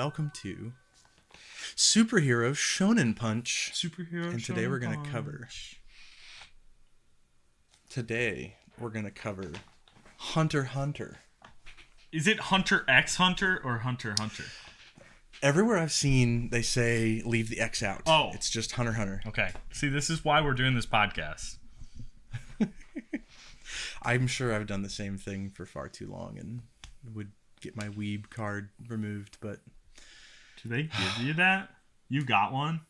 welcome to Superhero Shonen Punch. And today we're going to cover... Today we're going to cover Hunter x Hunter. Is it Hunter x Hunter or Hunter x Hunter? Everywhere I've seen, they say leave the X out. Oh. It's just Hunter x Hunter. Okay. See, this is why we're doing this podcast. I'm sure I've done the same thing for far too long and would get my Weeb card removed, but... Do they give you that? You got one?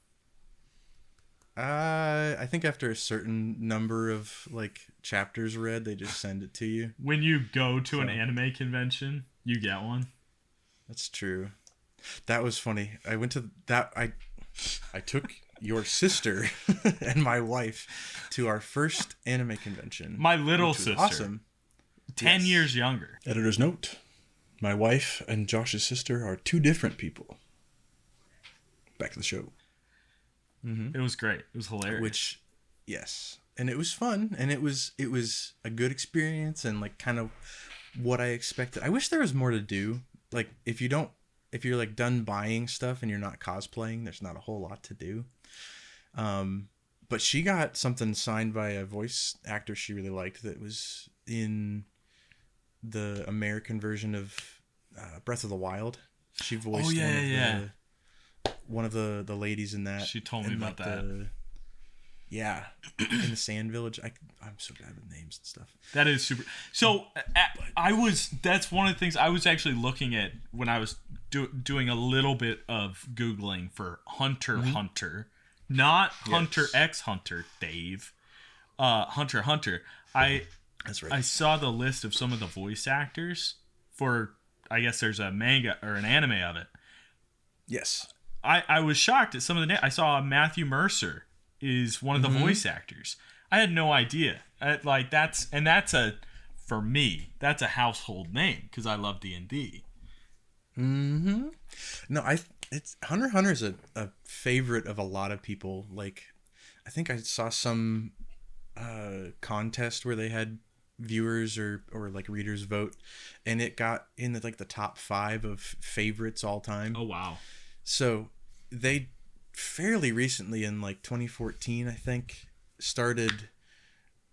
I think after a certain number of chapters read, they just send it to you. When you go to an anime convention, you get one? That's true. That was funny. I went to that. I took your sister and my wife to our first anime convention. My little sister. Awesome. 10 years younger. Editor's note. My wife and Josh's sister are two different people. Back to the show. Mm-hmm. It was great. It was hilarious. Yes. And it was fun. And it was a good experience and kind of what I expected. I wish there was more to do. If you're done buying stuff and you're not cosplaying, there's not a whole lot to do. But she got something signed by a voice actor she really liked that was in the American version of Breath of the Wild. She voiced one of the ladies in that. She told me about that. In the Sand Village. I'm so bad with names and stuff. That is super. So that's one of the things I was actually looking at when I was doing a little bit of Googling for Hunter x Hunter, not Hunter x Hunter, Dave. Hunter x Hunter. That's right. I saw the list of some of the voice actors for, I guess there's a manga or an anime of it. Yes. I was shocked at some of the names. I saw Matthew Mercer is one of the voice actors. I had no idea. For me, that's a household name because I love D&D. Mm-hmm. No, it's Hunter x Hunter is a favorite of a lot of people. I think I saw some contest where they had viewers or readers vote, and it got in the top 5 of favorites all time. Oh wow. So they fairly recently in 2014, I think,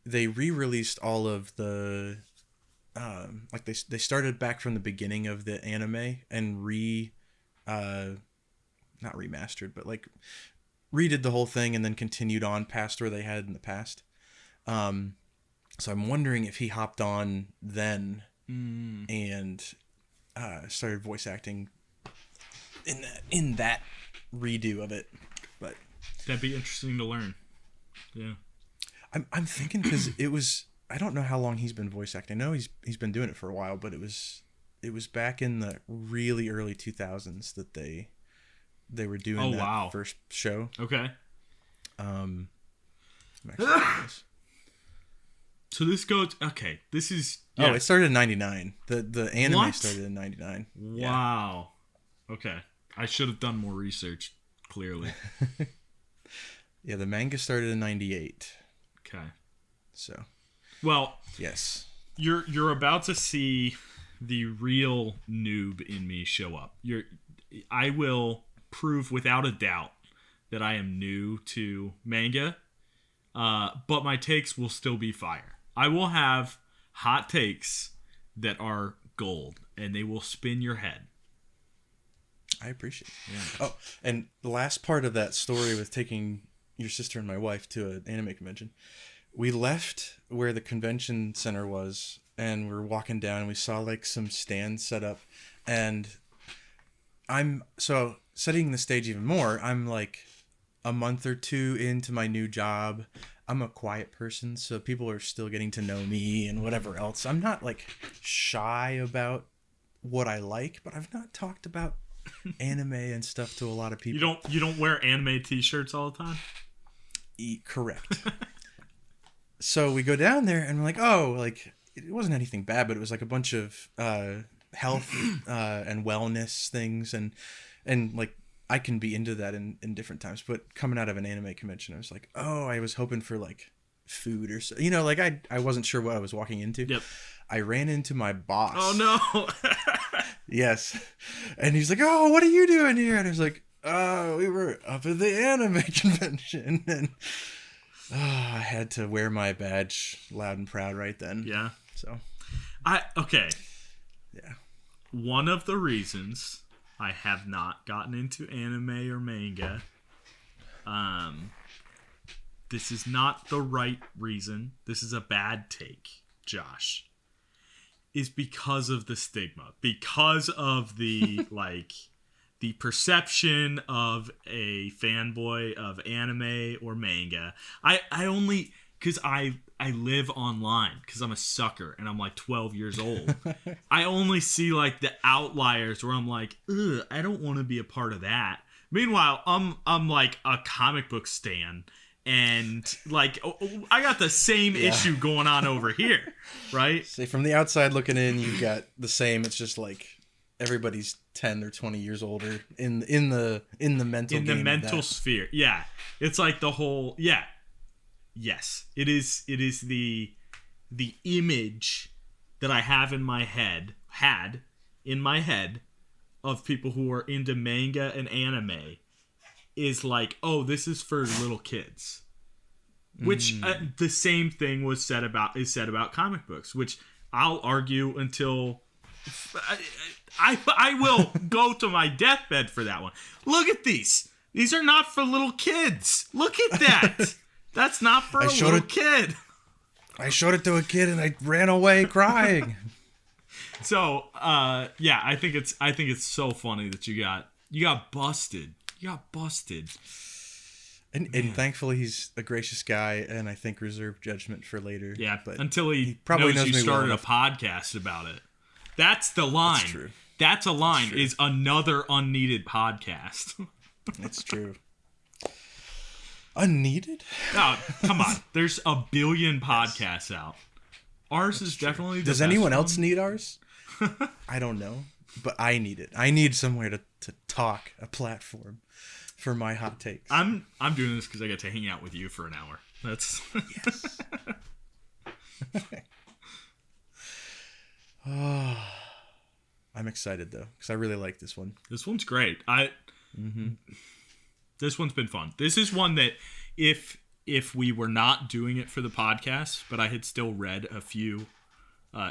they re-released all of the they started back from the beginning of the anime and not remastered, but redid the whole thing and then continued on past where they had in the past. So I'm wondering if he hopped on then and started voice acting in that redo of it. But that'd be interesting to learn. Yeah. I'm thinking because it was, I don't know how long he's been voice acting. I know he's been doing it for a while, but it was back in the really early 2000s that they were doing that first show. Okay. I'm actually so this goes, okay, this is... Yeah. Oh, it started in 99. The anime started in 99. Wow. Yeah. Okay. I should have done more research, clearly. Yeah, the manga started in 98. Okay. So. Well. Yes. You're about to see the real noob in me show up. I will prove without a doubt that I am new to manga, but my takes will still be fire. I will have hot takes that are gold, and they will spin your head. I appreciate it. Yeah. Oh, and the last part of that story with taking your sister and my wife to an anime convention, we left where the convention center was, and we're walking down, and we saw some stands set up, and setting the stage even more, I'm a month or two into my new job. I'm a quiet person, so people are still getting to know me and whatever else. I'm not shy about what I like, but I've not talked about anime and stuff to a lot of people. You don't wear anime t-shirts all the time? Correct. So we go down there and we're it wasn't anything bad, but it was a bunch of health and wellness things and I can be into that in different times, but coming out of an anime convention, I was I was hoping for food or so, I wasn't sure what I was walking into. Yep. I ran into my boss. Oh no. Yes. And he's like, "Oh, what are you doing here?" And I was like, "Oh, we were up at the anime convention." And I had to wear my badge loud and proud right then. Yeah. So, Okay. yeah. One of the reasons I have not gotten into anime or manga, this is not the right reason. This is a bad take, Josh. Is because of the stigma, because of the the perception of a fanboy of anime or manga. I only because I live online because I'm a sucker and I'm like 12 years old. I only see like the outliers where I'm like, ugh, I don't want to be a part of that. Meanwhile, I'm like a comic book stan. And like I got the same issue going on over here, right? Say from the outside looking in, you've got the same. It's just like everybody's 10 or 20 years older in the mental sphere. Yeah, it's like the whole Yes, it is the image that I have in my head of people who are into manga and anime is like, oh, this is for little kids. Which the same thing is said about comic books, which I'll argue until I will go to my deathbed for that one. Look at these. These are not for little kids. Look at that. That's not for a little kid. I showed it to a kid and I ran away crying. So, yeah, I think it's so funny that you got busted. You got busted. And thankfully he's a gracious guy and I think reserved judgment for later. Yeah, but until he probably knows you started a podcast about it. That's the line. That's true. That's a line. Is another unneeded podcast. It's true. Unneeded? Oh, come on. There's a billion podcasts out. Ours is true. Definitely the Does best anyone one. else need ours? I don't know. But I need it. I need somewhere to talk, a platform for my hot takes. I'm doing this because I get to hang out with you for an hour. That's yes. Oh, I'm excited though because I really like this one. This one's great. This one's been fun. This is one that if we were not doing it for the podcast, but I had still read a few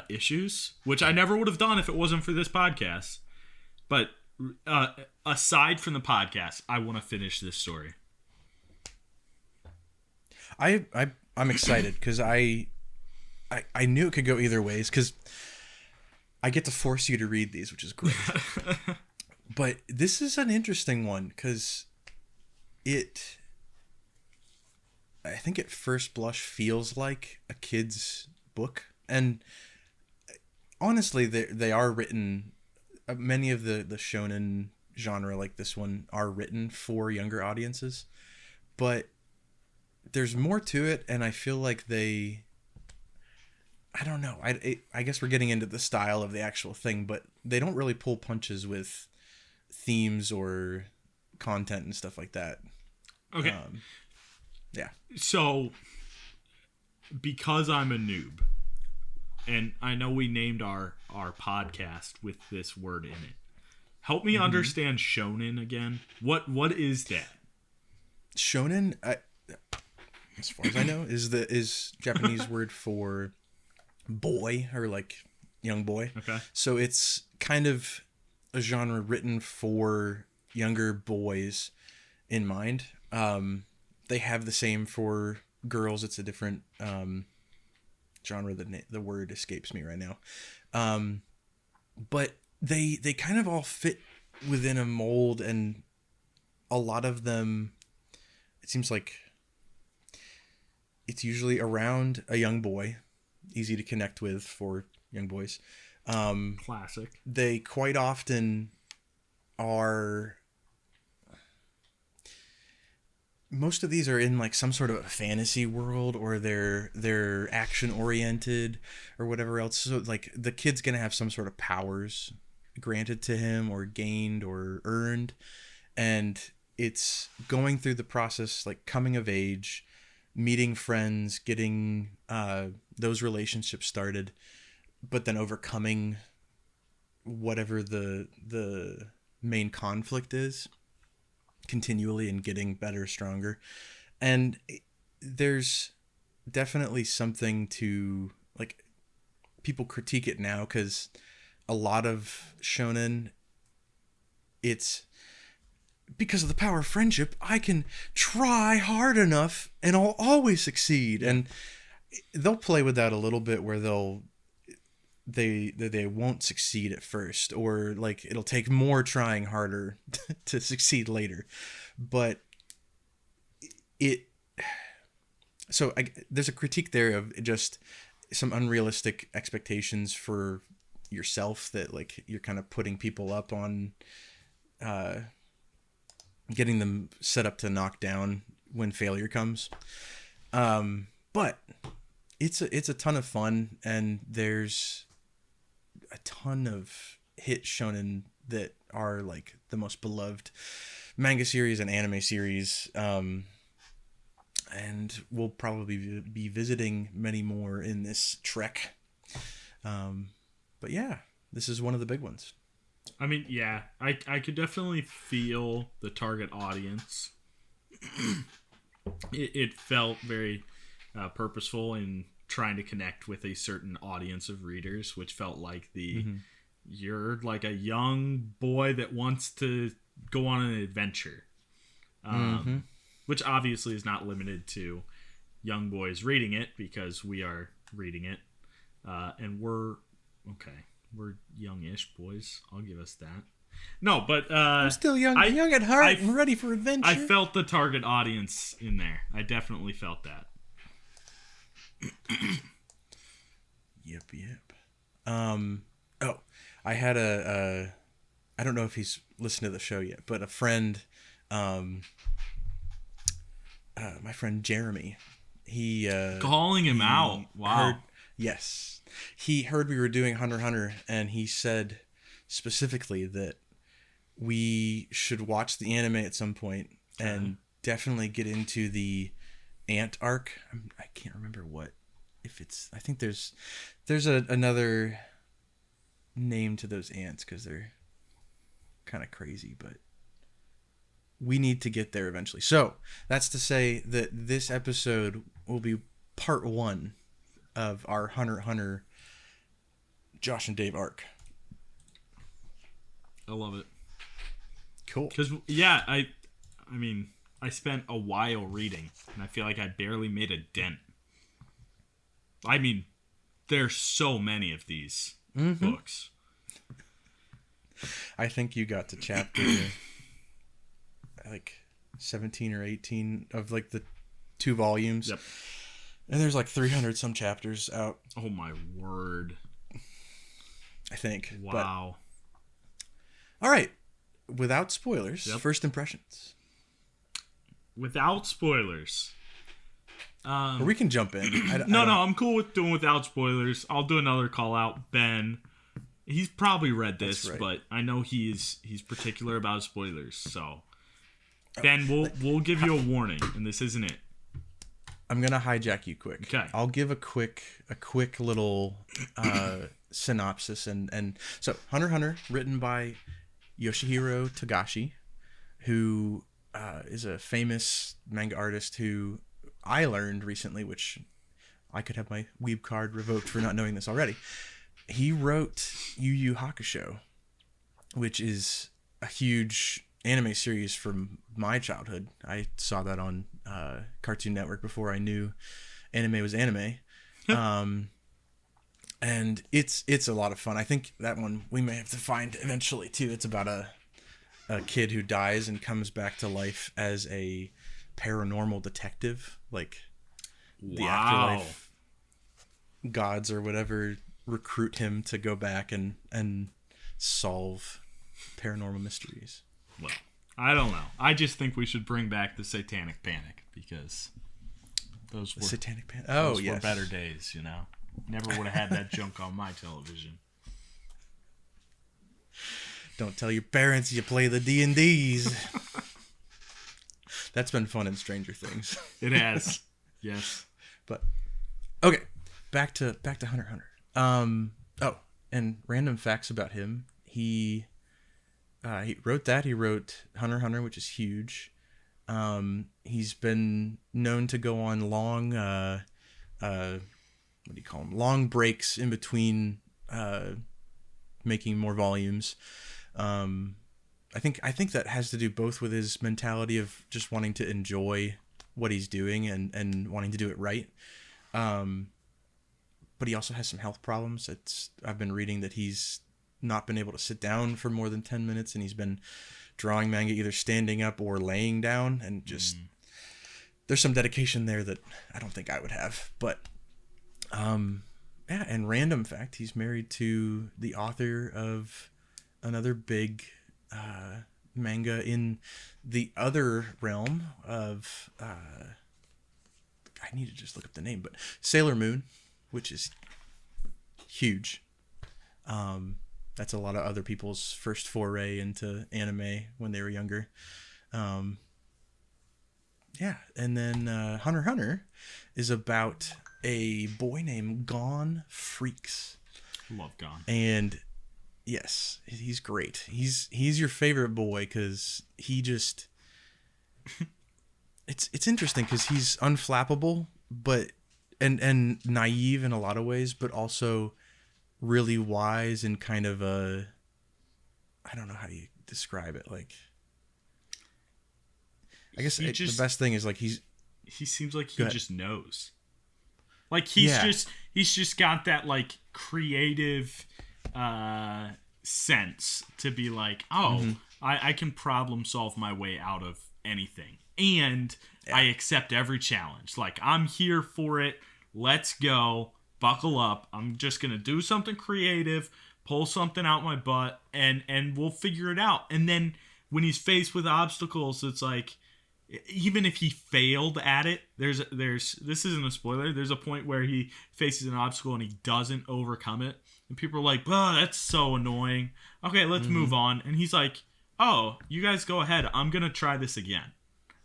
issues, which I never would have done if it wasn't for this podcast. But aside from the podcast, I want to finish this story. I'm excited because I knew it could go either ways because I get to force you to read these, which is great. But this is an interesting one because I think at first blush feels like a kid's book, and honestly, they are written. Many of the shonen genre like this one are written for younger audiences, but there's more to it, and I feel like I don't know. I guess we're getting into the style of the actual thing, but they don't really pull punches with themes or content and stuff like that. Okay. Yeah. So, because I'm a noob, and I know we named our podcast with this word in it, help me understand shonen again. What is that? Shonen, as far as I know, is Japanese word for boy or like young boy. Okay. So it's kind of a genre written for younger boys in mind. They have the same for girls. It's a different genre. The word escapes me right now. But they kind of all fit within a mold, and a lot of them, it seems like it's usually around a young boy, easy to connect with for young boys. Classic. They quite often are. Most of these are in like some sort of a fantasy world, or they're action oriented or whatever else. So like the kid's gonna have some sort of powers granted to him or gained or earned, and it's going through the process like coming of age, meeting friends, getting those relationships started, but then overcoming whatever the main conflict is continually and getting better, stronger. And there's definitely something to, like, people critique it now because a lot of shonen, it's because of the power of friendship, I can try hard enough and I'll always succeed. And they'll play with that a little bit where they won't succeed at first, or like it'll take more trying harder to succeed later. But there's a critique there of just some unrealistic expectations for yourself, that like you're kind of putting people up on getting them set up to knock down when failure comes. But it's a ton of fun, and there's a ton of hit shonen that are like the most beloved manga series and anime series. And we'll probably be visiting many more in this trek. But yeah, this is one of the big ones. I mean, yeah, I could definitely feel the target audience. It felt very purposeful in trying to connect with a certain audience of readers, which felt like you're like a young boy that wants to go on an adventure. Which obviously is not limited to young boys reading it, because we are reading it. And we're youngish boys. I'll give us that. No, but I'm still young at heart and ready for adventure. I felt the target audience in there. I definitely felt that. Yep. Oh, I had I don't know if he's listened to the show yet, but a friend, my friend Jeremy, he calling him out. Wow. Yes. He heard we were doing Hunter x Hunter, and he said specifically that we should watch the anime at some point and definitely get into the ant arc. I can't remember I think there's another name to those ants because they're kind of crazy, but we need to get there eventually. So that's to say that this episode will be part 1 of our Hunter x Hunter Josh and Dave arc. I love it. Cool. Because, yeah, I mean, I spent a while reading, and I feel like I barely made a dent. I mean, there's so many of these books. I think you got to chapter like 17 or 18 of like the 2 volumes. Yep. And there's like 300 some chapters out. Oh my word. I think. Wow. But, all right. Without spoilers, first impressions. Without spoilers. Or we can jump in. No, I'm cool with doing without spoilers. I'll do another call out. Ben, he's probably read this, right, but I know he's particular about spoilers. So, Ben, we'll give you a warning, and this isn't it. I'm gonna hijack you quick. Okay. I'll give a quick little synopsis, and so Hunter x Hunter, written by Yoshihiro Togashi, who is a famous manga artist who I learned recently, which I could have my Weeb card revoked for not knowing this already. He wrote Yu Yu Hakusho, which is a huge anime series from my childhood. I saw that on Cartoon Network before I knew anime was anime. And it's a lot of fun. I think that one we may have to find eventually too. It's about a kid who dies and comes back to life as a paranormal detective, like the afterlife gods or whatever recruit him to go back and solve paranormal mysteries. Well, I don't know. I just think we should bring back the Satanic Panic, because those were Satanic Panic. Those were better days, you know. Never would have had that junk on my television. Don't tell your parents you play the D&Ds. That's been fun in Stranger Things. It has. Yes. But okay, back to Hunter x Hunter. And random facts about him. He wrote that. He wrote Hunter x Hunter, which is huge. He's been known to go on long, what do you call them? Long breaks in between making more volumes. I think that has to do both with his mentality of just wanting to enjoy what he's doing and wanting to do it right. But he also has some health problems. I've been reading that he's not been able to sit down for more than 10 minutes, and he's been drawing manga either standing up or laying down, and just there's some dedication there that I don't think I would have. But yeah, and random fact, he's married to the author of another big manga in the other realm of I need to just look up the name, but Sailor Moon, which is huge. That's a lot of other people's first foray into anime when they were younger. Yeah, and then Hunter x Hunter is about a boy named Gon Freecss. Love Gon. And yes, he's great. He's your favorite boy because he just... It's interesting because he's unflappable, but and naive in a lot of ways, but also really wise and kind of I don't know how you describe it. Like, I guess the best thing is like he seems like he just knows. Like he's just got that like creative sense to be like, I can problem solve my way out of anything. And I accept every challenge. Like, I'm here for it. Let's go. Buckle up. I'm just going to do something creative, pull something out my butt, and we'll figure it out. And then when he's faced with obstacles, it's like, even if he failed at it, there's this isn't a spoiler. There's a point where he faces an obstacle and he doesn't overcome it. And people are like, oh, that's so annoying. Okay, let's move on. And he's like, oh, you guys go ahead. I'm going to try this again.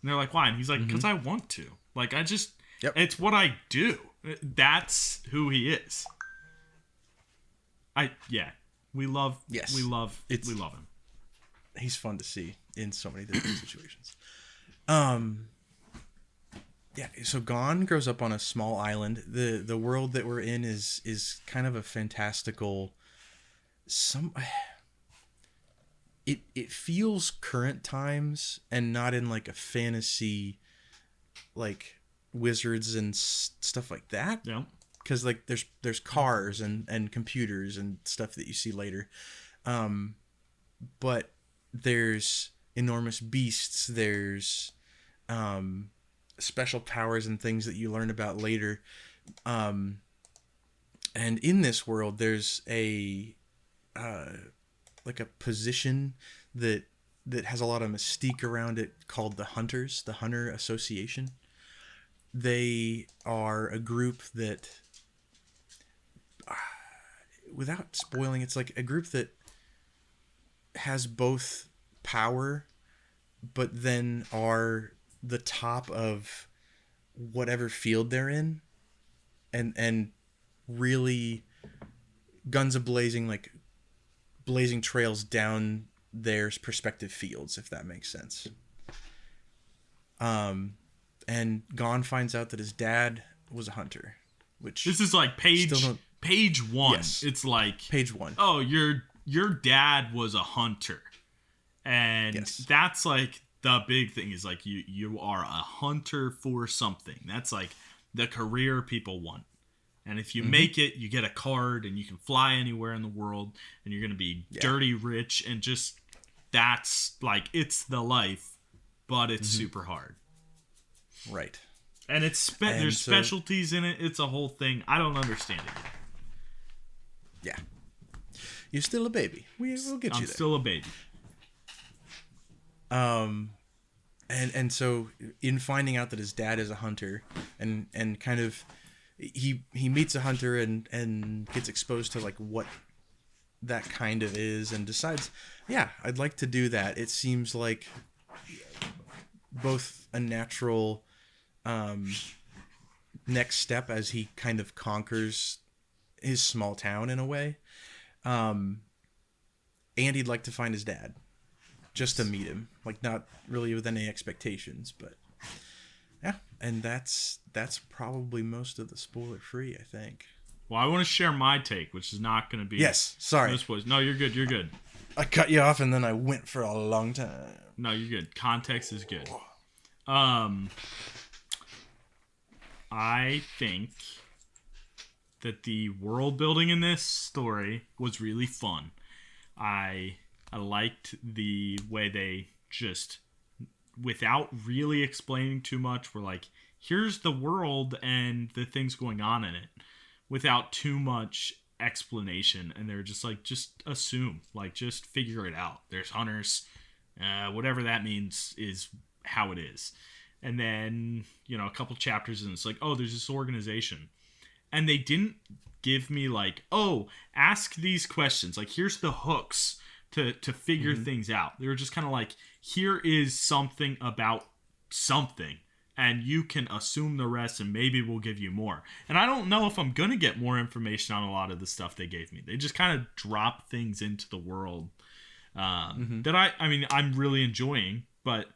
And they're like, why? And he's like, because I want to. Like, it's what I do. That's who he is. We love him. He's fun to see in so many different situations. Yeah, so Gon grows up on a small island. The world that we're in is kind of a fantastical It feels current times and not in like a fantasy, like wizards and stuff like that. Yeah. Because like there's cars and computers and stuff that you see later, but there's enormous beasts. There's special powers and things that you learn about later. And in this world, there's a like a position that has a lot of mystique around it called the Hunters, the Hunter Association. They are a group that, without spoiling, it's like a group that has both power, but then are the top of whatever field they're in, and really guns a-blazing, like blazing trails down their respective fields, if that makes sense. And Gon finds out that his dad was a hunter, which this is like page 1. Yes. It's like page 1. Oh, your dad was a hunter, and that's like the big thing is like you are a hunter for something. That's like the career people want. And if you make it, you get a card and you can fly anywhere in the world and you're going to be dirty rich, and just that's like, it's the life, but it's super hard. Right. And there's specialties in it. It's a whole thing. I don't understand it Yeah. yet. You're still a baby. We'll get you there. I'm still a baby. And so in finding out that his dad is a hunter and kind of he meets a hunter and gets exposed to like what that kind of is, and decides, yeah, I'd like to do that. It seems like both a natural next step as he kind of conquers his small town in a way, and he'd like to find his dad, just to meet him. Like, not really with any expectations, but yeah. And that's probably most of the spoiler free, I think. Well, I want to share my take, which is not going to be. Yes, sorry. No spoilers. No, you're good. You're good. I cut you off and then I went for a long time. No, you're good. Context is good. I think that the world building in this story was really fun. I liked the way they just, without really explaining too much, were like, here's the world and the things going on in it, without too much explanation. And they're just like, just assume, like, just figure it out. There's hunters, whatever that means is how it is. And then, you know, a couple chapters and it's like, oh, there's this organization. And they didn't give me like, oh, ask these questions. Like, here's the hooks to figure things out. They were just kind of like, here is something about something, and you can assume the rest, and maybe we'll give you more. And I don't know if I'm going to get more information on a lot of the stuff they gave me. They just kind of drop things into the world that I mean, I'm really enjoying, but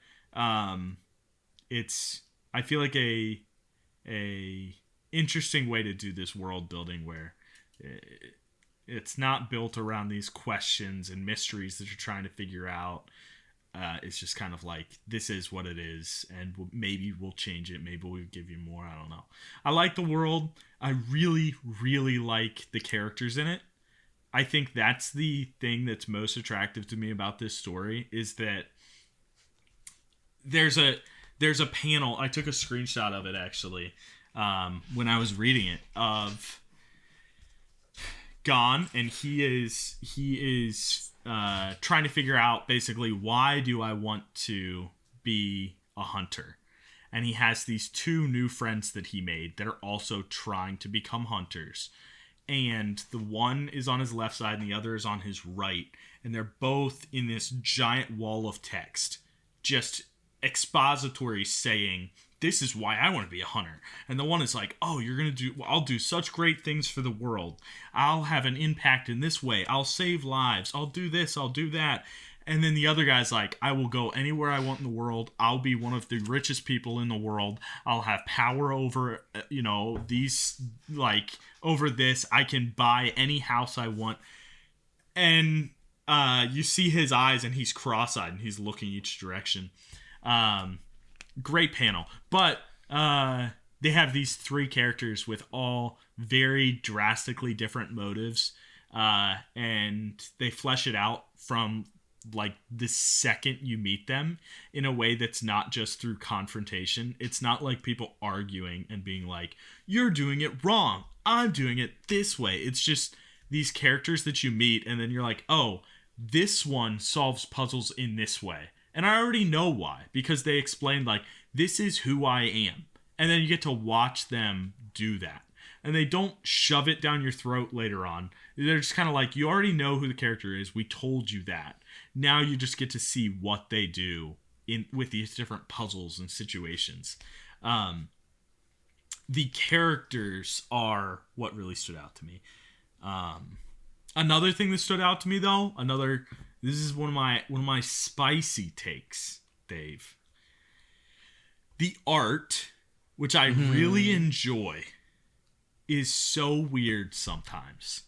it's, I feel like a interesting way to do this world building where it's not built around these questions and mysteries that you're trying to figure out. It's just kind of like, this is what it is, and maybe we'll change it. Maybe we'll give you more. I don't know. I like the world. I really, really like the characters in it. I think that's the thing that's most attractive to me about this story, is that there's a panel. I took a screenshot of it, actually, when I was reading it, of Gon, and he is trying to figure out, basically, why do I want to be a hunter? And he has these two new friends that he made that are also trying to become hunters. And the one is on his left side and the other is on his right. And they're both in this giant wall of text, just expository, saying, this is why I want to be a hunter. And the one is like, oh, I'll do such great things for the world. I'll have an impact in this way. I'll save lives. I'll do this. I'll do that. And then the other guy's like, I will go anywhere I want in the world. I'll be one of the richest people in the world. I'll have power over, these, like, over this. I can buy any house I want. And you see his eyes, and he's cross-eyed, and he's looking each direction. Great panel. But they have these three characters with all very drastically different motives. And they flesh it out from, like, the second you meet them, in a way that's not just through confrontation. It's not like people arguing and being like, you're doing it wrong, I'm doing it this way. It's just these characters that you meet, and then you're like, oh, this one solves puzzles in this way. And I already know why, because they explained, like, this is who I am. And then you get to watch them do that. And they don't shove it down your throat later on. They're just kind of like, you already know who the character is. We told you that. Now you just get to see what they do with these different puzzles and situations. The characters are what really stood out to me. Another thing that stood out to me, though, this is one of my spicy takes, Dave. The art, which I really enjoy, is so weird sometimes.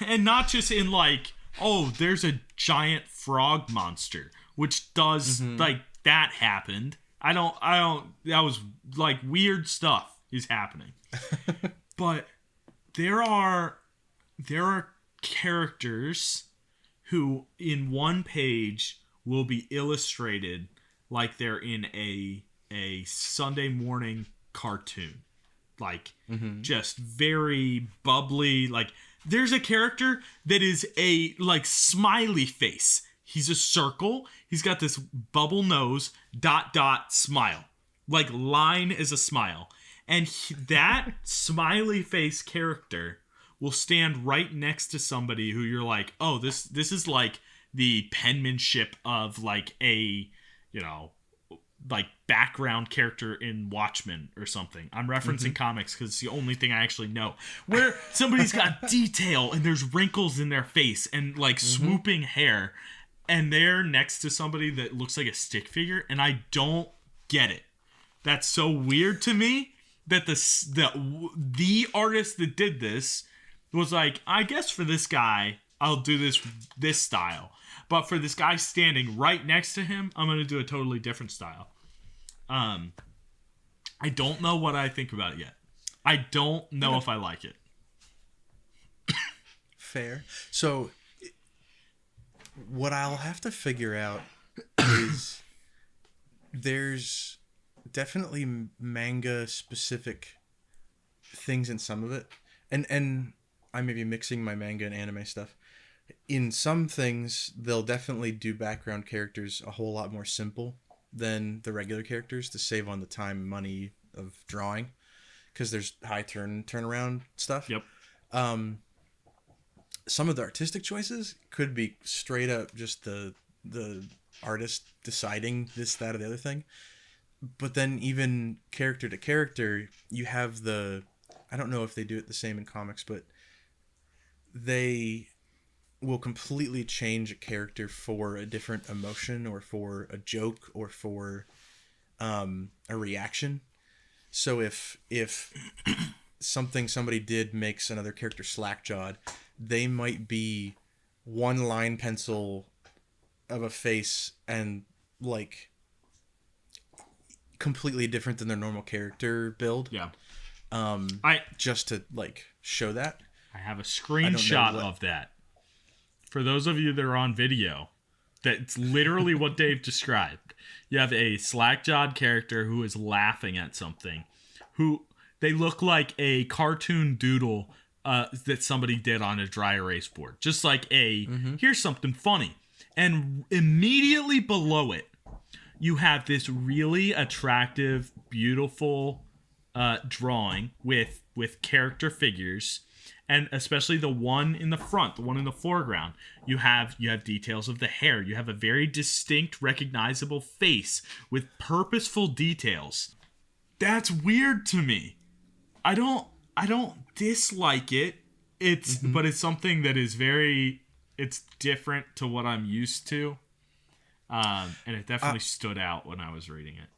and not just in, like, oh, there's a giant frog monster, which does, like, that happened. I don't, that was, like, weird stuff is happening. But there are characters who in one page will be illustrated like they're in a Sunday morning cartoon. Like, just very bubbly. Like, there's a character that is a, like, smiley face. He's a circle. He's got this bubble nose, ... smile. Like, line is a smile. And that smiley face character will stand right next to somebody who you're like, oh, this is like the penmanship of, like, a, like background character in Watchmen or something. I'm referencing comics because it's the only thing I actually know. Where somebody's got detail and there's wrinkles in their face and like swooping hair, and they're next to somebody that looks like a stick figure, and I don't get it. That's so weird to me that the artist that did this was like, I guess for this guy, I'll do this style. But for this guy standing right next to him, I'm going to do a totally different style. I don't know what I think about it yet. I don't know if I like it. Fair. So what I'll have to figure out is there's definitely manga specific things in some of it. And I may be mixing my manga and anime stuff. In some things, they'll definitely do background characters a whole lot more simple than the regular characters to save on the time and money of drawing, because there's high turnaround stuff. Yep. Some of the artistic choices could be straight up just the artist deciding this, that, or the other thing. But then even character to character, you have I don't know if they do it the same in comics, but they will completely change a character for a different emotion or for a joke or for a reaction. So if something somebody did makes another character slack-jawed, they might be one line pencil of a face and like completely different than their normal character build. Yeah. Just to like show that. I have a screenshot of that. For those of you that are on video, that's literally what Dave described. You have a slack-jawed character who is laughing at something, who they look like a cartoon doodle that somebody did on a dry erase board. Just like here's something funny. And immediately below it, you have this really attractive, beautiful drawing with character figures. And especially the one in the front, the one in the foreground, you have details of the hair. You have a very distinct, recognizable face with purposeful details. That's weird to me. I don't dislike it. But it's something that is it's different to what I'm used to. And it definitely stood out when I was reading it.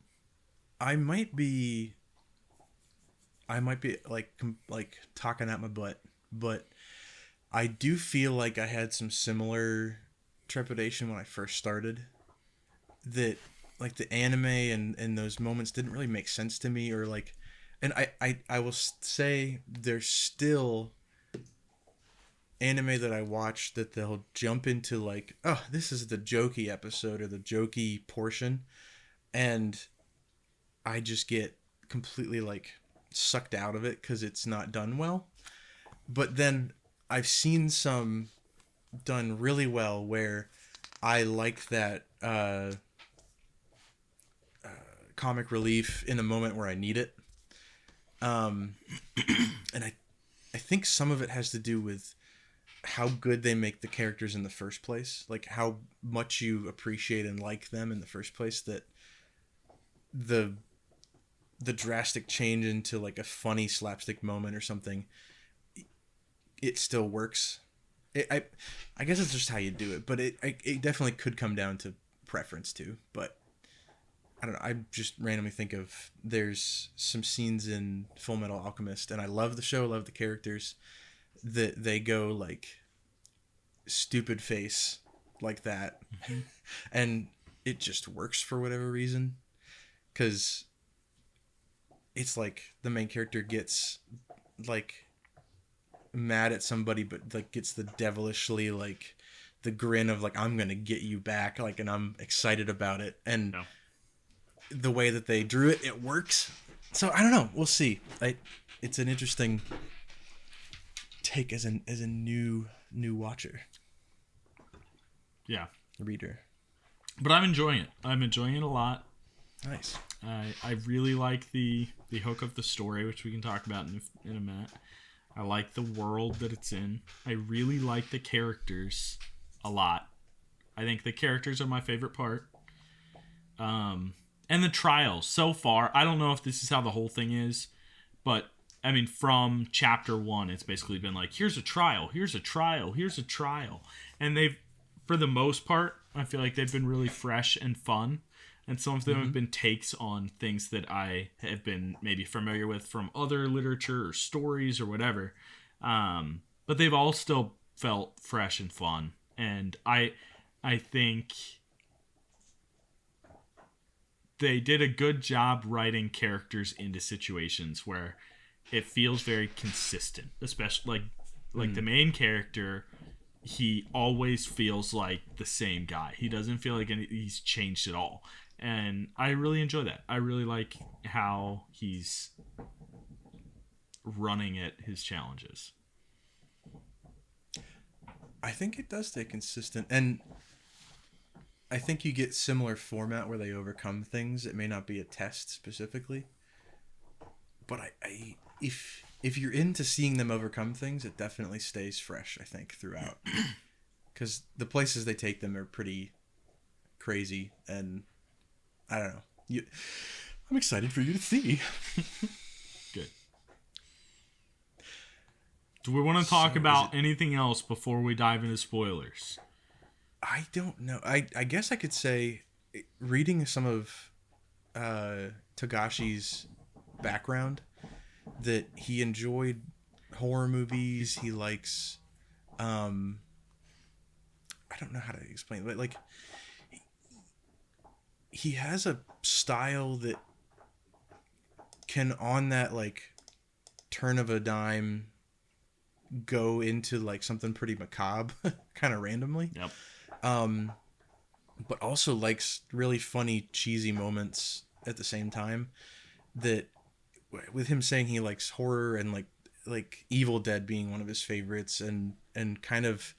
I might be like talking at my butt, but I do feel like I had some similar trepidation when I first started, that like the anime and those moments didn't really make sense to me, or like, and I will say there's still anime that I watch that they'll jump into like, oh, this is the jokey episode or the jokey portion, and I just get completely like sucked out of it because it's not done well. But then I've seen some done really well where I like that comic relief in a moment where I need it. And I think some of it has to do with how good they make the characters in the first place, like how much you appreciate and like them in the first place, that the drastic change into like a funny slapstick moment or something, it still works. I guess it's just how you do it, but it definitely could come down to preference too. But I don't know. I just randomly think of, there's some scenes in Full Metal Alchemist, and I love the show, love the characters, that they go like stupid face like that, and it just works for whatever reason, because it's like the main character gets like mad at somebody, but like gets the devilishly like the grin of like, I'm gonna get you back, like, and I'm excited about it, and the way that they drew it, it works. So I don't know, we'll see. It's an interesting take as a new watcher, reader. But I'm enjoying it. I'm enjoying it a lot. Nice. I really like the hook of the story, which we can talk about in a minute. I like the world that it's in. I really like the characters a lot. I think the characters are my favorite part. And the trials so far, I don't know if this is how the whole thing is, but I mean, from chapter 1, it's basically been like, here's a trial, here's a trial, here's a trial. And they've, for the most part, I feel like they've been really fresh and fun. And some of them have been takes on things that I have been maybe familiar with from other literature or stories or whatever. But they've all still felt fresh and fun. And I think they did a good job writing characters into situations where it feels very consistent, especially like the main character. He always feels like the same guy. He doesn't feel like he's changed at all. And I really enjoy that. I really like how he's running at his challenges. I think it does stay consistent. And I think you get similar format where they overcome things. It may not be a test specifically. But if you're into seeing them overcome things, it definitely stays fresh, I think, throughout. Because the places they take them are pretty crazy, and I don't know. I'm excited for you to see. Good. Do we want to talk about anything else before we dive into spoilers? I don't know. I guess I could say, reading some of Togashi's background, that he enjoyed horror movies. He likes, I don't know how to explain it, but like, he has a style that can, on that like turn of a dime, go into like something pretty macabre kind of randomly. Yep. But also likes really funny, cheesy moments at the same time. That, with him saying he likes horror and like Evil Dead being one of his favorites, and kind of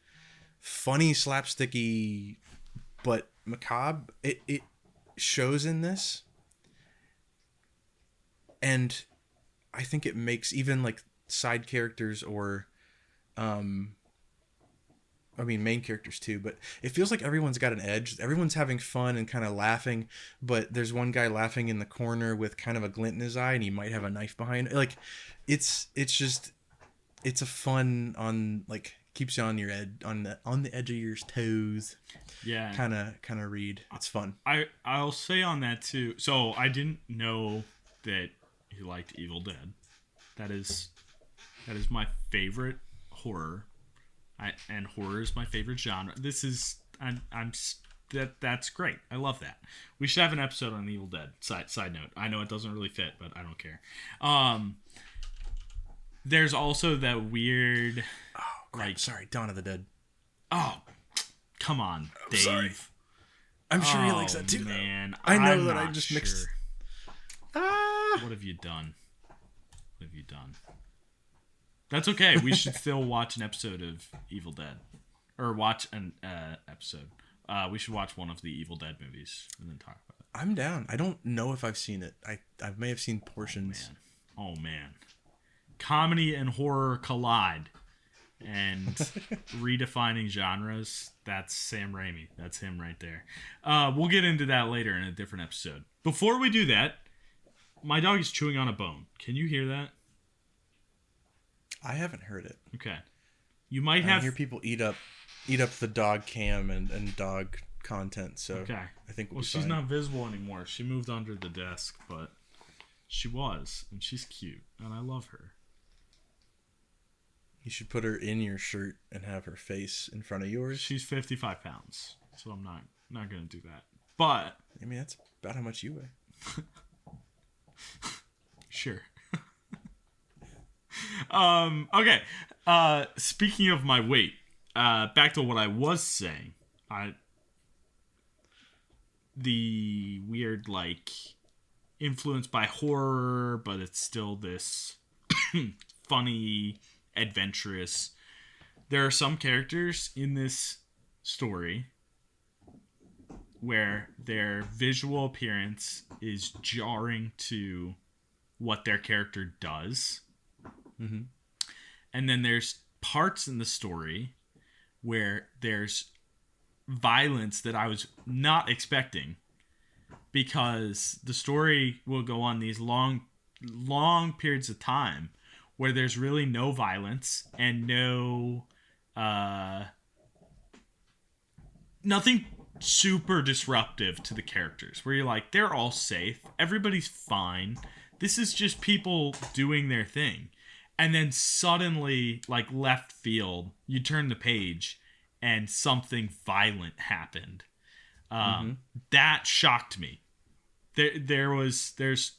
funny, slapsticky, but macabre, it shows in this. And I think it makes even like side characters or main characters too, but it feels like everyone's got an edge. Everyone's having fun and kind of laughing, but there's one guy laughing in the corner with kind of a glint in his eye, and he might have a knife behind it. Like, it's a fun, on like, keeps you on your edge, on the edge of your toes. Yeah. Kind of read. It's fun. I'll say on that too. So I didn't know that he liked Evil Dead. That is my favorite horror. And horror is my favorite genre. This is that's great. I love that. We should have an episode on Evil Dead. Side note. I know it doesn't really fit, but I don't care. There's also that weird. Oh, crap. Sorry, Dawn of the Dead. Oh, come on, Dave. Sorry. I'm sure he likes that too. Man, I know that I just mixed. What have you done? What have you done? That's okay. We should still watch an episode of Evil Dead. Or watch an episode. We should watch one of the Evil Dead movies and then talk about it. I'm down. I don't know if I've seen it. I may have seen portions. Oh, man. Comedy and horror collide. And redefining genres. That's Sam Raimi. That's him right there. We'll get into that later in a different episode. Before we do that, my dog is chewing on a bone. Can you hear that? I haven't heard it. Okay. You might have... I hear people eat up the dog cam and dog content, so okay. I think well, she's not visible anymore. She moved under the desk, but she was, and she's cute, and I love her. You should put her in your shirt and have her face in front of yours. She's 55 pounds, so I'm not going to do that. But... I mean, that's about how much you weigh. Sure. Okay. Speaking of my weight, back to what I was saying. The weird, like, influenced by horror, but it's still this funny, adventurous. There are some characters in this story where their visual appearance is jarring to what their character does. Mm-hmm. And then there's parts in the story where there's violence that I was not expecting because the story will go on these long periods of time where there's really no violence and no nothing super disruptive to the characters, where you're like, they're all safe, everybody's fine, this is just people doing their thing. And then suddenly, like left field, you turn the page and something violent happened. That shocked me. There's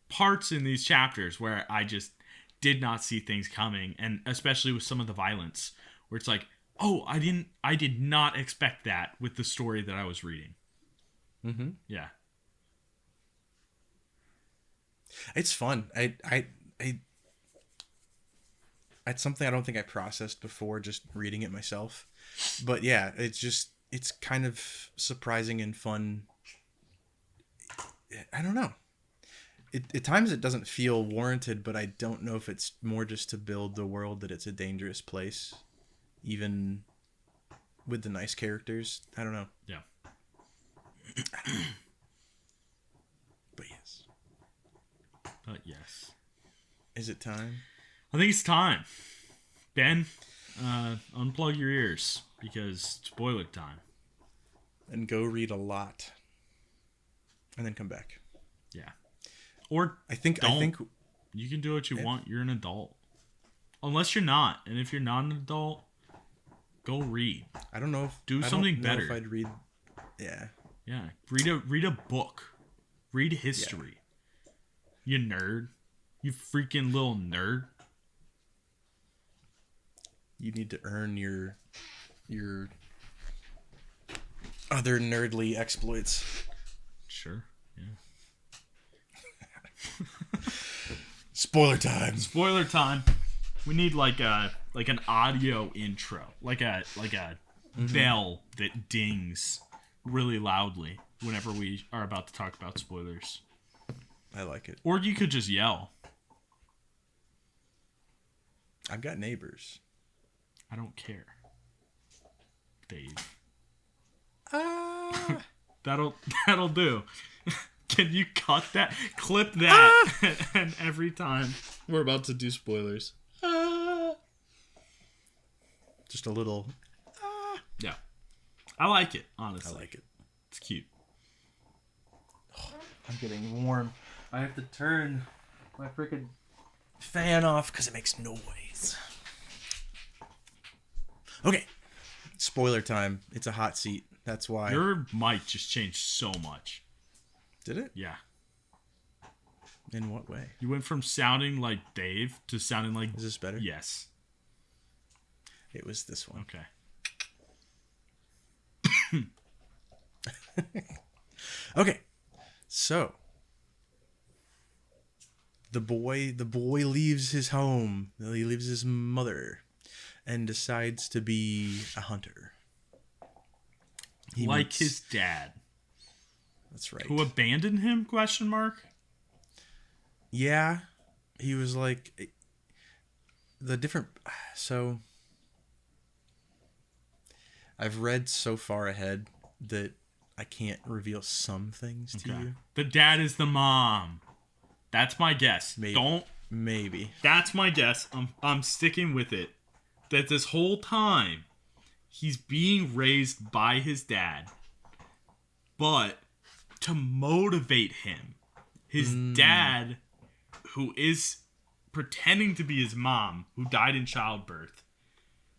parts in these chapters where I just did not see things coming, and especially with some of the violence, where it's like, oh, I did not expect that with the story that I was reading. Yeah, it's fun. It's something I don't think I processed before just reading it myself. But yeah, it's kind of surprising and fun. I don't know. At times it doesn't feel warranted, but I don't know if it's more just to build the world that it's a dangerous place, even with the nice characters. I don't know. Yeah. But yes. Is it time? I think it's time. Ben, unplug your ears because it's spoiler time. And go read a lot. And then come back. Yeah. Or I think you can do what you want. You're an adult. Unless you're not. And if you're not an adult, go read. I don't know if do something better. If I'd read. Yeah. Yeah. Read a book. Read history. Yeah. You nerd. You freaking little nerd. You need to earn your other nerdly exploits. Sure. Yeah. Spoiler time. Spoiler time. We need like an audio intro, like a bell that dings really loudly whenever we are about to talk about spoilers. I like it. Or you could just yell. I've got neighbors. I don't care, Dave. That'll do. Can you cut that? Clip that. And every time we're about to do spoilers. Just a little. Yeah. I like it, honestly. I like it. It's cute. Oh, I'm getting warm. I have to turn my freaking fan off because it makes noise. Okay. Spoiler time. It's a hot seat. That's why. Your mic just changed so much. Did it? Yeah. In what way? You went from sounding like Dave to sounding like... Is this better? Yes. It was this one. Okay. Okay. So. The boy leaves his home. He leaves his mother and decides to be a hunter. Like his dad. That's right. Who abandoned him? ? Yeah. He was like the different. So I've read so far ahead that I can't reveal some things to you. The dad is the mom. That's my guess. Maybe. That's my guess. I'm sticking with it. That this whole time he's being raised by his dad, but to motivate him, his dad, who is pretending to be his mom, who died in childbirth,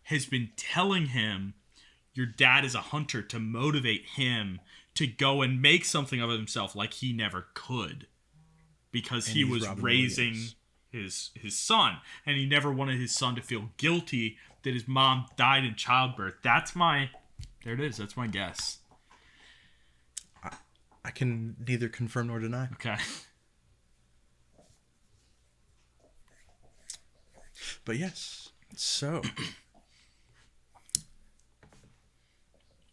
has been telling him, your dad is a hunter, to motivate him to go and make something of himself like he never could, because he was raising his son, and he never wanted his son to feel guilty that his mom died in childbirth. There it is. That's my guess. I can neither confirm nor deny. Okay. But yes, so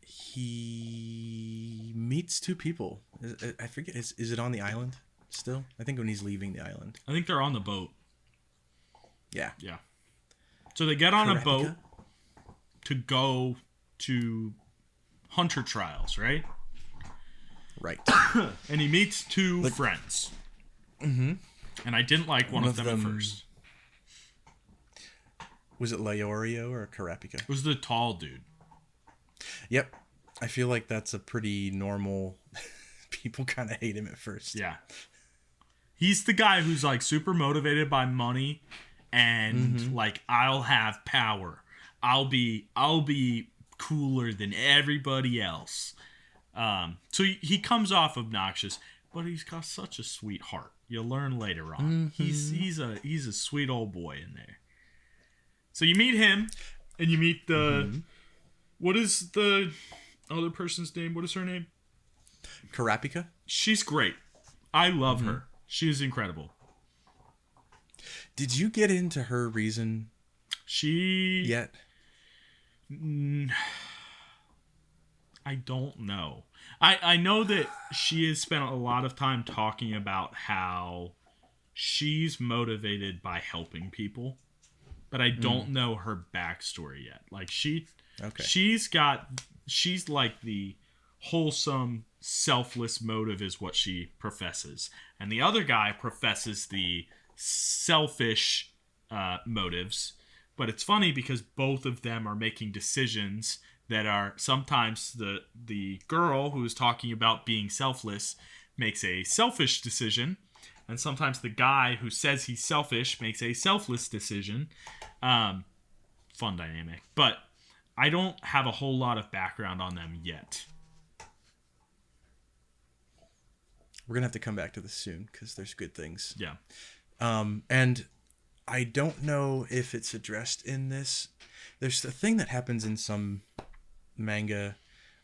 he meets two people. I forget. Is it on the island still? I think when he's leaving the island. I think they're on the boat. Yeah. Yeah. So they get on a boat to go to hunter trials, right? Right. And he meets two friends. Mm-hmm. And I didn't like one of them at first. Was it Leorio or Karapika? It was the tall dude. Yep. I feel like that's a pretty normal... People kind of hate him at first. Yeah. He's the guy who's like super motivated by money and like, I'll have power. I'll be cooler than everybody else. So he comes off obnoxious, but he's got such a sweet heart. You'll learn later on. He's a sweet old boy in there. So you meet him, and you meet the what is the other person's name? What is her name? Karapika? She's great. I love her. She is incredible. Did you get into her reason yet? I don't know. I know that she has spent a lot of time talking about how she's motivated by helping people, but I don't know her backstory yet. Like she's like the wholesome, selfless motive is what she professes, and the other guy professes the selfish motives. But it's funny because both of them are making decisions that are sometimes the girl who is talking about being selfless makes a selfish decision, and sometimes the guy who says he's selfish makes a selfless decision. Fun dynamic, but I don't have a whole lot of background on them yet. We're gonna have to come back to this soon because there's good things. Yeah. And I don't know if it's addressed in this. There's a thing that happens in some manga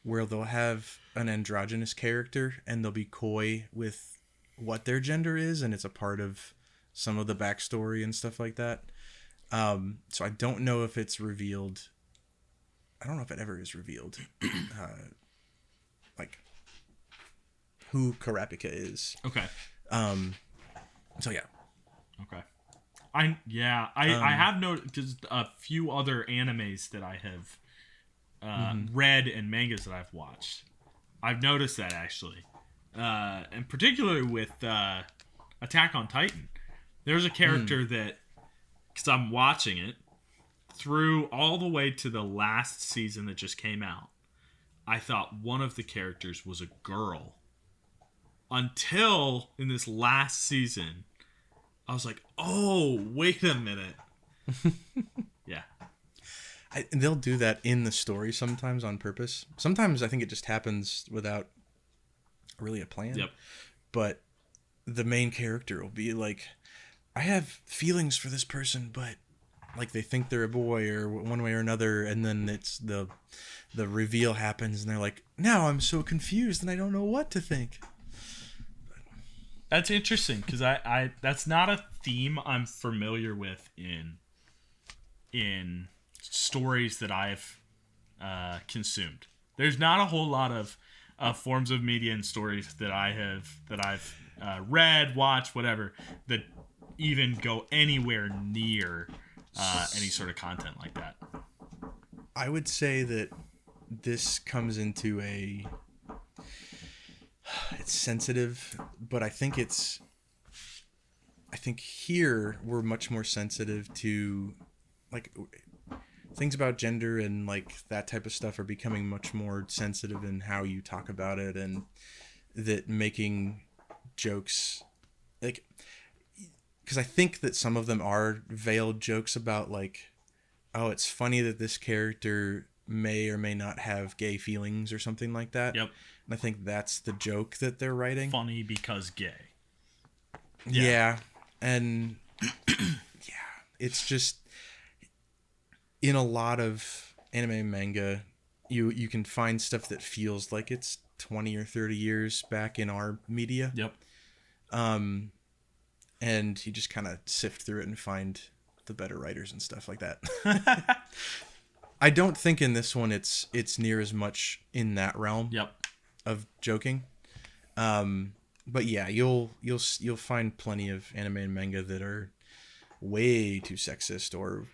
where they'll have an androgynous character and they'll be coy with what their gender is, and it's a part of some of the backstory and stuff like that. So I don't know if it's revealed. I don't know if it ever is revealed. Like who Karapika is. Okay. So yeah. Okay. I have noticed a few other animes that I have read and mangas that I've watched. I've noticed that actually, and particularly with Attack on Titan, there's a character that, because I'm watching it through all the way to the last season that just came out, I thought one of the characters was a girl. Until in this last season, I was like, oh, wait a minute. Yeah. And they'll do that in the story sometimes on purpose. Sometimes I think it just happens without really a plan. Yep. But the main character will be like, I have feelings for this person, but like they think they're a boy or one way or another, and then it's the reveal happens and they're like, now I'm so confused and I don't know what to think. That's interesting because I that's not a theme I'm familiar with in stories that I've consumed. There's not a whole lot of forms of media and stories that I've read, watched, whatever, that even go anywhere near any sort of content like that. I would say that this comes into it's sensitive, but I think here we're much more sensitive to like things about gender and like that type of stuff are becoming much more sensitive in how you talk about it, and that making jokes like, because I think that some of them are veiled jokes about like, oh, it's funny that this character may or may not have gay feelings or something like that. Yep. And I think that's the joke that they're writing. Funny because gay. Yeah. And yeah, it's just in a lot of anime and manga, you can find stuff that feels like it's 20 or 30 years back in our media. Yep. And you just kind of sift through it and find the better writers and stuff like that. I don't think in this one it's near as much in that realm. Yep. Of joking. But yeah, you'll find plenty of anime and manga that are way too sexist or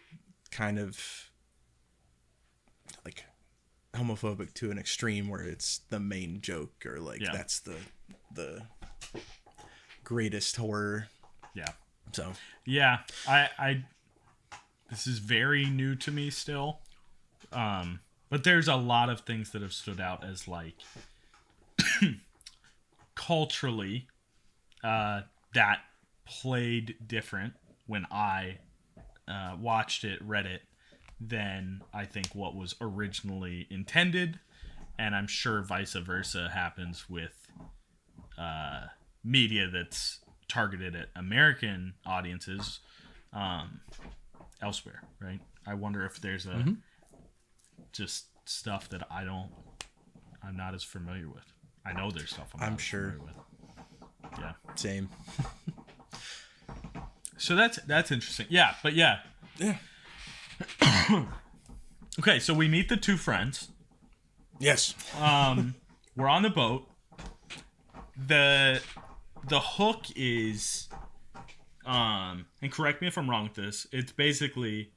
kind of like homophobic to an extreme where it's the main joke or like that's the greatest horror. Yeah. So yeah, I this is very new to me still. But there's a lot of things that have stood out as like culturally that played different when I watched it, read it, than I think what was originally intended. And I'm sure vice versa happens with media that's targeted at American audiences elsewhere, right? I wonder if there's just stuff that I'm not as familiar with. I know there's stuff I'm not sure familiar with. Yeah. Same. So that's interesting. Yeah, but yeah. Yeah. Okay, so we meet the two friends. Yes. We're on the boat. The hook is and correct me if I'm wrong with this, it's basically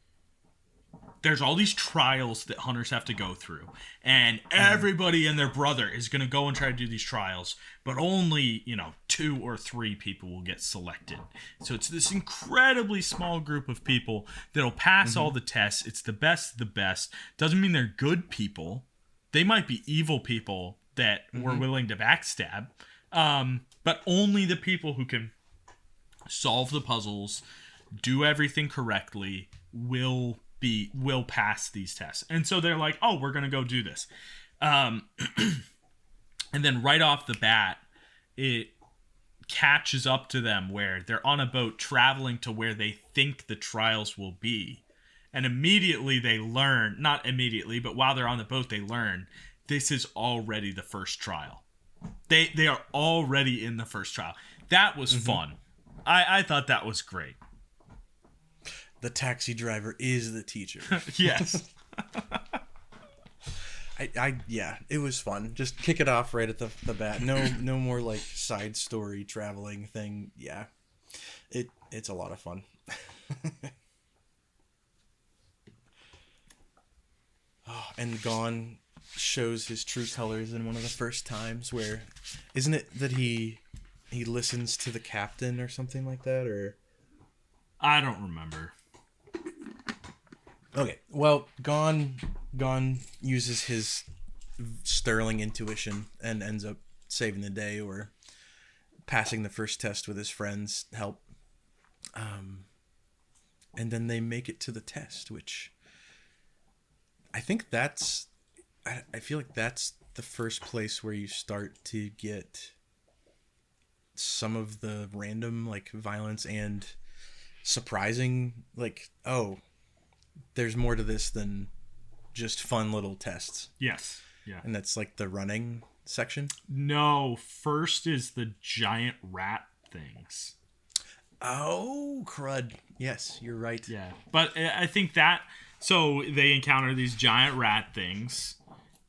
there's all these trials that hunters have to go through, and everybody and their brother is going to go and try to do these trials, but only 2 or 3 people will get selected. So it's this incredibly small group of people that'll pass all the tests. It's the best of the best. Doesn't mean they're good people. They might be evil people that were willing to backstab, but only the people who can solve the puzzles, do everything correctly, will pass these tests. And so they're like, oh, we're gonna go do this, and then right off the bat it catches up to them where they're on a boat traveling to where they think the trials will be, and immediately they learn, not immediately, but while they're on the boat they learn this is already the first trial. They are already in the first trial. That was fun. I thought that was great. The taxi driver is the teacher. Yes. Yeah, it was fun. Just kick it off right at the bat. No more like side story traveling thing. Yeah. It's a lot of fun. Oh, and Gon shows his true colors in one of the first times where, isn't it that he listens to the captain or something like that, or I don't remember. Okay, well, Gon uses his sterling intuition and ends up saving the day or passing the first test with his friends' help. And then they make it to the test, which I think I feel like that's the first place where you start to get some of the random like violence and surprising, like, oh, there's more to this than just fun little tests. Yes. Yeah. And that's like the running section? No, first is the giant rat things. Oh, crud. Yes, you're right. Yeah. But I think that, so they encounter these giant rat things,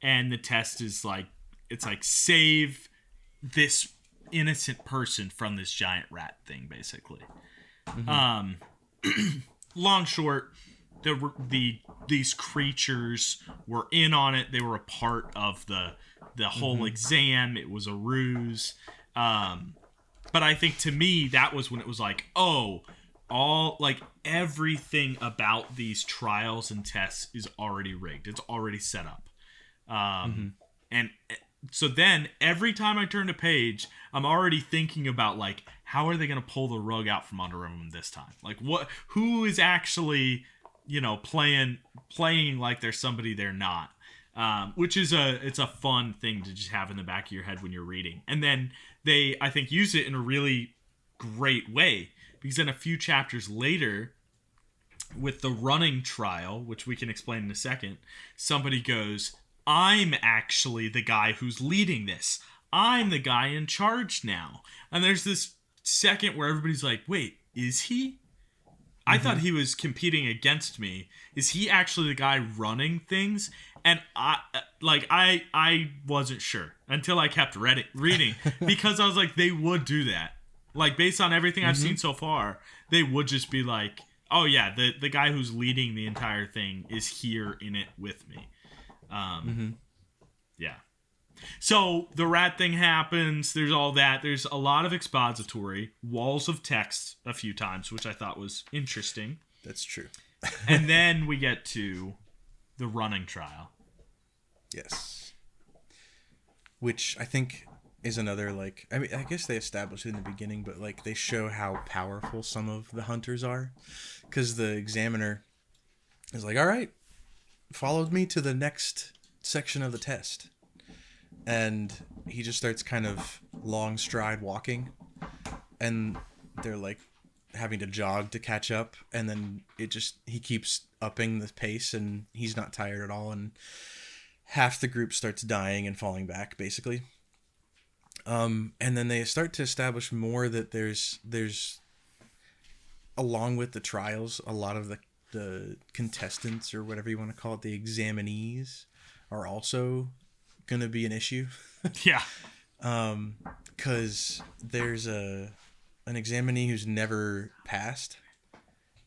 and the test is like, it's like, save this innocent person from this giant rat thing, basically. Long short, these creatures were in on it. They were a part of the whole exam. It was a ruse. But I think to me that was when it was like, oh, all like everything about these trials and tests is already rigged. It's already set up. And so then every time I turn a page, I'm already thinking about like, how are they going to pull the rug out from under them this time? Like who is actually, playing like there's somebody they're not, which is it's a fun thing to just have in the back of your head when you're reading. And then they, I think, use it in a really great way, because then a few chapters later, with the running trial, which we can explain in a second, somebody goes, I'm actually the guy who's leading this. I'm the guy in charge now. And there's this second where everybody's like, wait, is he? I thought he was competing against me. Is he actually the guy running things? And I wasn't sure until I kept reading, because I was like, they would do that. Like, based on everything I've seen so far, they would just be like, oh yeah, the guy who's leading the entire thing is here in it with me. Yeah. So the rat thing happens. There's all that. There's a lot of expository, walls of text a few times, which I thought was interesting. That's true. And then we get to the running trial. Yes. Which I think is another, like, I mean, I guess they established it in the beginning, but, like, they show how powerful some of the hunters are. Because the examiner is like, all right, followed me to the next section of the test. And he just starts kind of long stride walking. And they're, like, having to jog to catch up. And then he keeps upping the pace, and he's not tired at all. And half the group starts dying and falling back, basically. And then they start to establish more that there's along with the trials, a lot of the contestants, or whatever you want to call it, the examinees, are also going to be an issue. Yeah. Because there's an examinee who's never passed,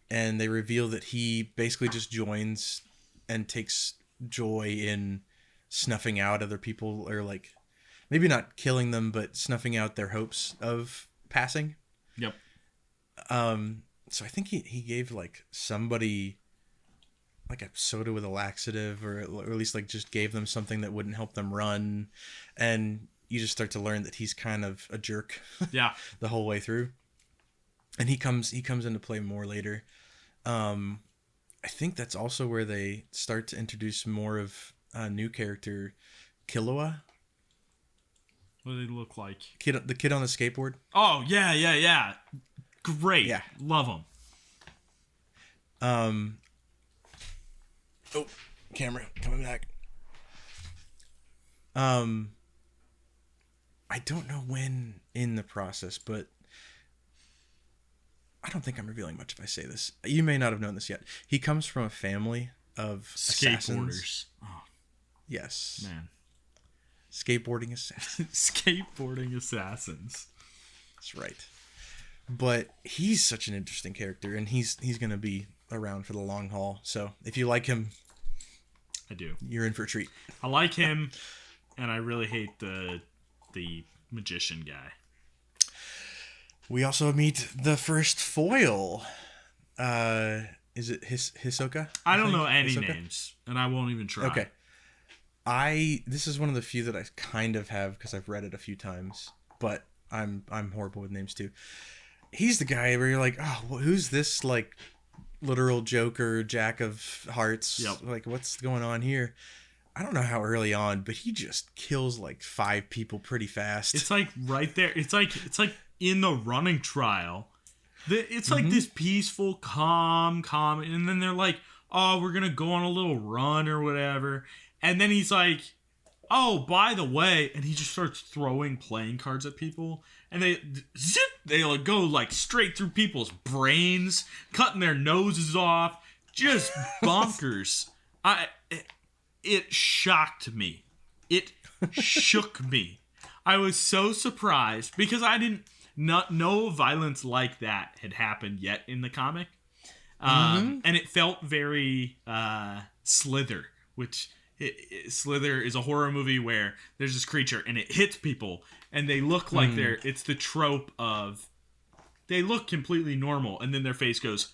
and they reveal that he basically just joins and takes joy in snuffing out other people, or, like, maybe not killing them, but snuffing out their hopes of passing. Yep. So I think he gave, like, somebody, like, a soda with a laxative, or at least, like, just gave them something that wouldn't help them run. And you just start to learn that he's kind of a jerk. Yeah. The whole way through. And he comes into play more later. I think that's also where they start to introduce more of a new character, Killua. What do they look like? The kid on the skateboard. Oh, yeah. Great. Yeah. Love him. Oh, camera coming back. I don't know when in the process, but I don't think I'm revealing much if I say this. You may not have known this yet. He comes from a family of Skateboarders. Oh. Yes. Man. Skateboarding assassins. Skateboarding assassins. That's right. But he's such an interesting character, and he's going to be around for the long haul. So if you like him, I do. You're in for a treat. I like him, and I really hate the magician guy. We also meet the first foil. Is it Hisoka? I don't know any Hisoka? names, and I won't even try. Okay. This is one of the few that I kind of have because I've read it a few times, but I'm horrible with names too. He's the guy where you're like, oh, well, who's this, like, literal Joker, Jack of Hearts? Yep. Like, what's going on here? I don't know how early on, but he just kills like 5 people pretty fast. It's like right there. It's like in the running trial. It's like this peaceful, calm, and then they're like, oh, we're gonna go on a little run or whatever. And then he's like, oh, by the way, and he just starts throwing playing cards at people, and they like go like straight through people's brains, cutting their noses off, just bonkers. It shocked me. It shook me. I was so surprised because I didn't no violence like that had happened yet in the comic, and it felt very Slither, which. Slither is a horror movie where there's this creature and it hits people and they look like it's the trope of they look completely normal and then their face goes,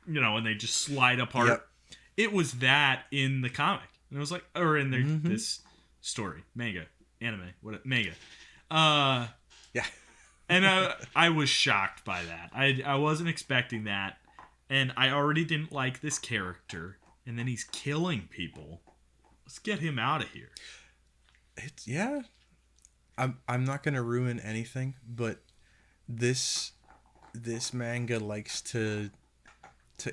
and they just slide apart. Yep. It was that in the comic, and it was like, or in their this story, manga, anime, manga. Yeah, and I was shocked by that. I wasn't expecting that, and I already didn't like this character. And then he's killing people. Let's get him out of here. I'm not gonna ruin anything, but this manga likes to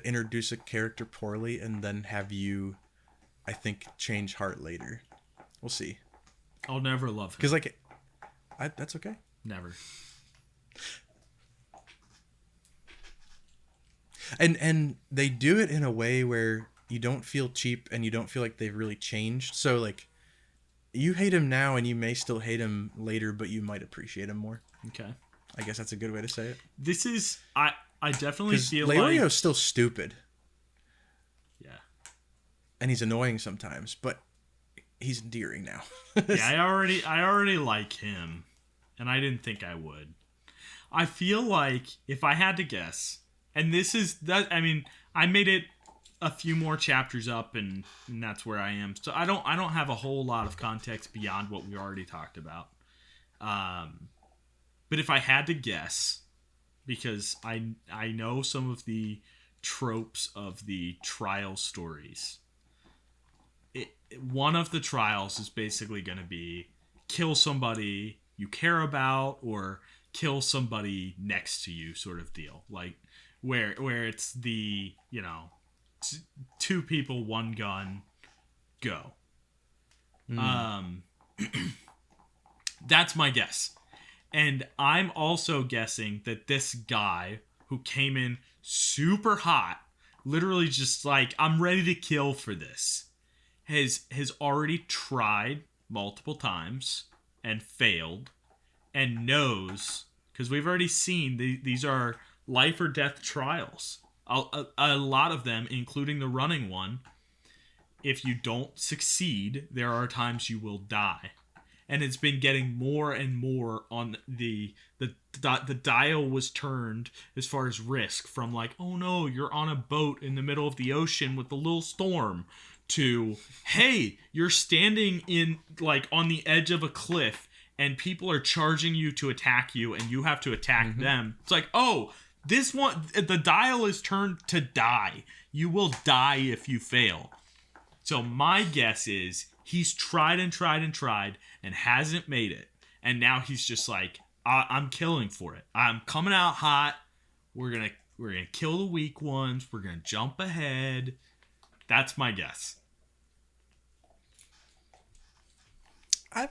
introduce a character poorly and then have you, I think, change heart later. We'll see. I'll never love him. Because that's okay. Never. And they do it in a way where you don't feel cheap and you don't feel like they've really changed. So, like, you hate him now and you may still hate him later, but you might appreciate him more. Okay. I guess that's a good way to say it. This is... I definitely feel Leorio's like... still stupid. Yeah. and he's annoying sometimes, but he's endearing now. Yeah, I already like him, and I didn't think I would. I feel like if I had to guess, and this is that, I mean, I made it a few more chapters up, and that's where I am. So I don't have a whole lot of context beyond what we already talked about. But if I had to guess, because I know some of the tropes of the trial stories. One of the trials is basically going to be kill somebody you care about or kill somebody next to you, sort of deal. Like where it's the, you know, two people, one gun, go. That's my guess. And I'm also guessing that this guy who came in super hot, literally just like, I'm ready to kill for this, has already tried multiple times and failed, and knows, because we've already seen these are life or death trials. A lot of them, including the running one, if you don't succeed, there are times you will die. And it's been getting more and more on the dial was turned as far as risk from like, oh no, you're on a boat in the middle of the ocean with a little storm, to, hey, you're standing in like on the edge of a cliff and people are charging you to attack you and you have to attack them. It's like, oh, this one, the dial is turned to die. You will die if you fail. So my guess is he's tried and tried and tried and hasn't made it. And now he's just like, I'm killing for it. I'm coming out hot. We're gonna kill the weak ones. We're gonna jump ahead. That's my guess. I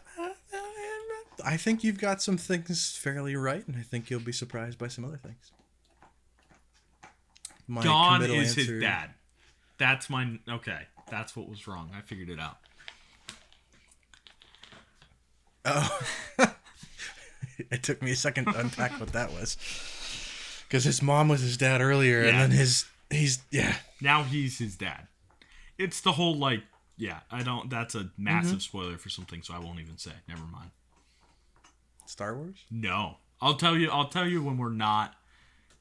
think you've got some things fairly right, and I think you'll be surprised by some other things. My Gon committal is answer, his dad. That's my... Okay, that's what was wrong. I figured it out. Oh. It took me a second to unpack what that was. Because his mom was his dad earlier, Yeah. and then he's Now he's his dad. It's the whole, like... Yeah, I don't... That's a massive spoiler for something, so I won't even say. Never mind. Star Wars? No. I'll tell you when we're not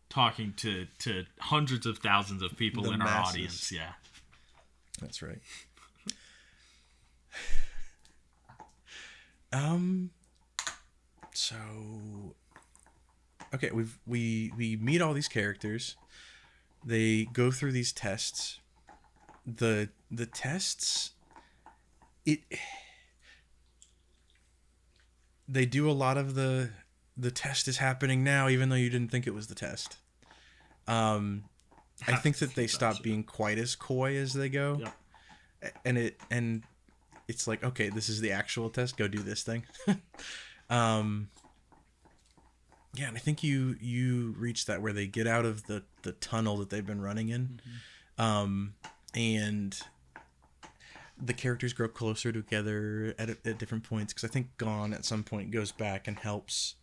talking to hundreds of thousands of people The in masses. our audience. Yeah. That's right. So okay, we meet all these characters. They go through these tests. The tests, they do a lot of the test is happening now, even though you didn't think it was the test. I think that they stop being quite as coy as they go. Yep. And it's like, okay, this is the actual test. Go do this thing. Yeah, and I think you reach that where they get out of the tunnel that they've been running in. And the characters grow closer together at different points, because I think Gon at some point goes back and helps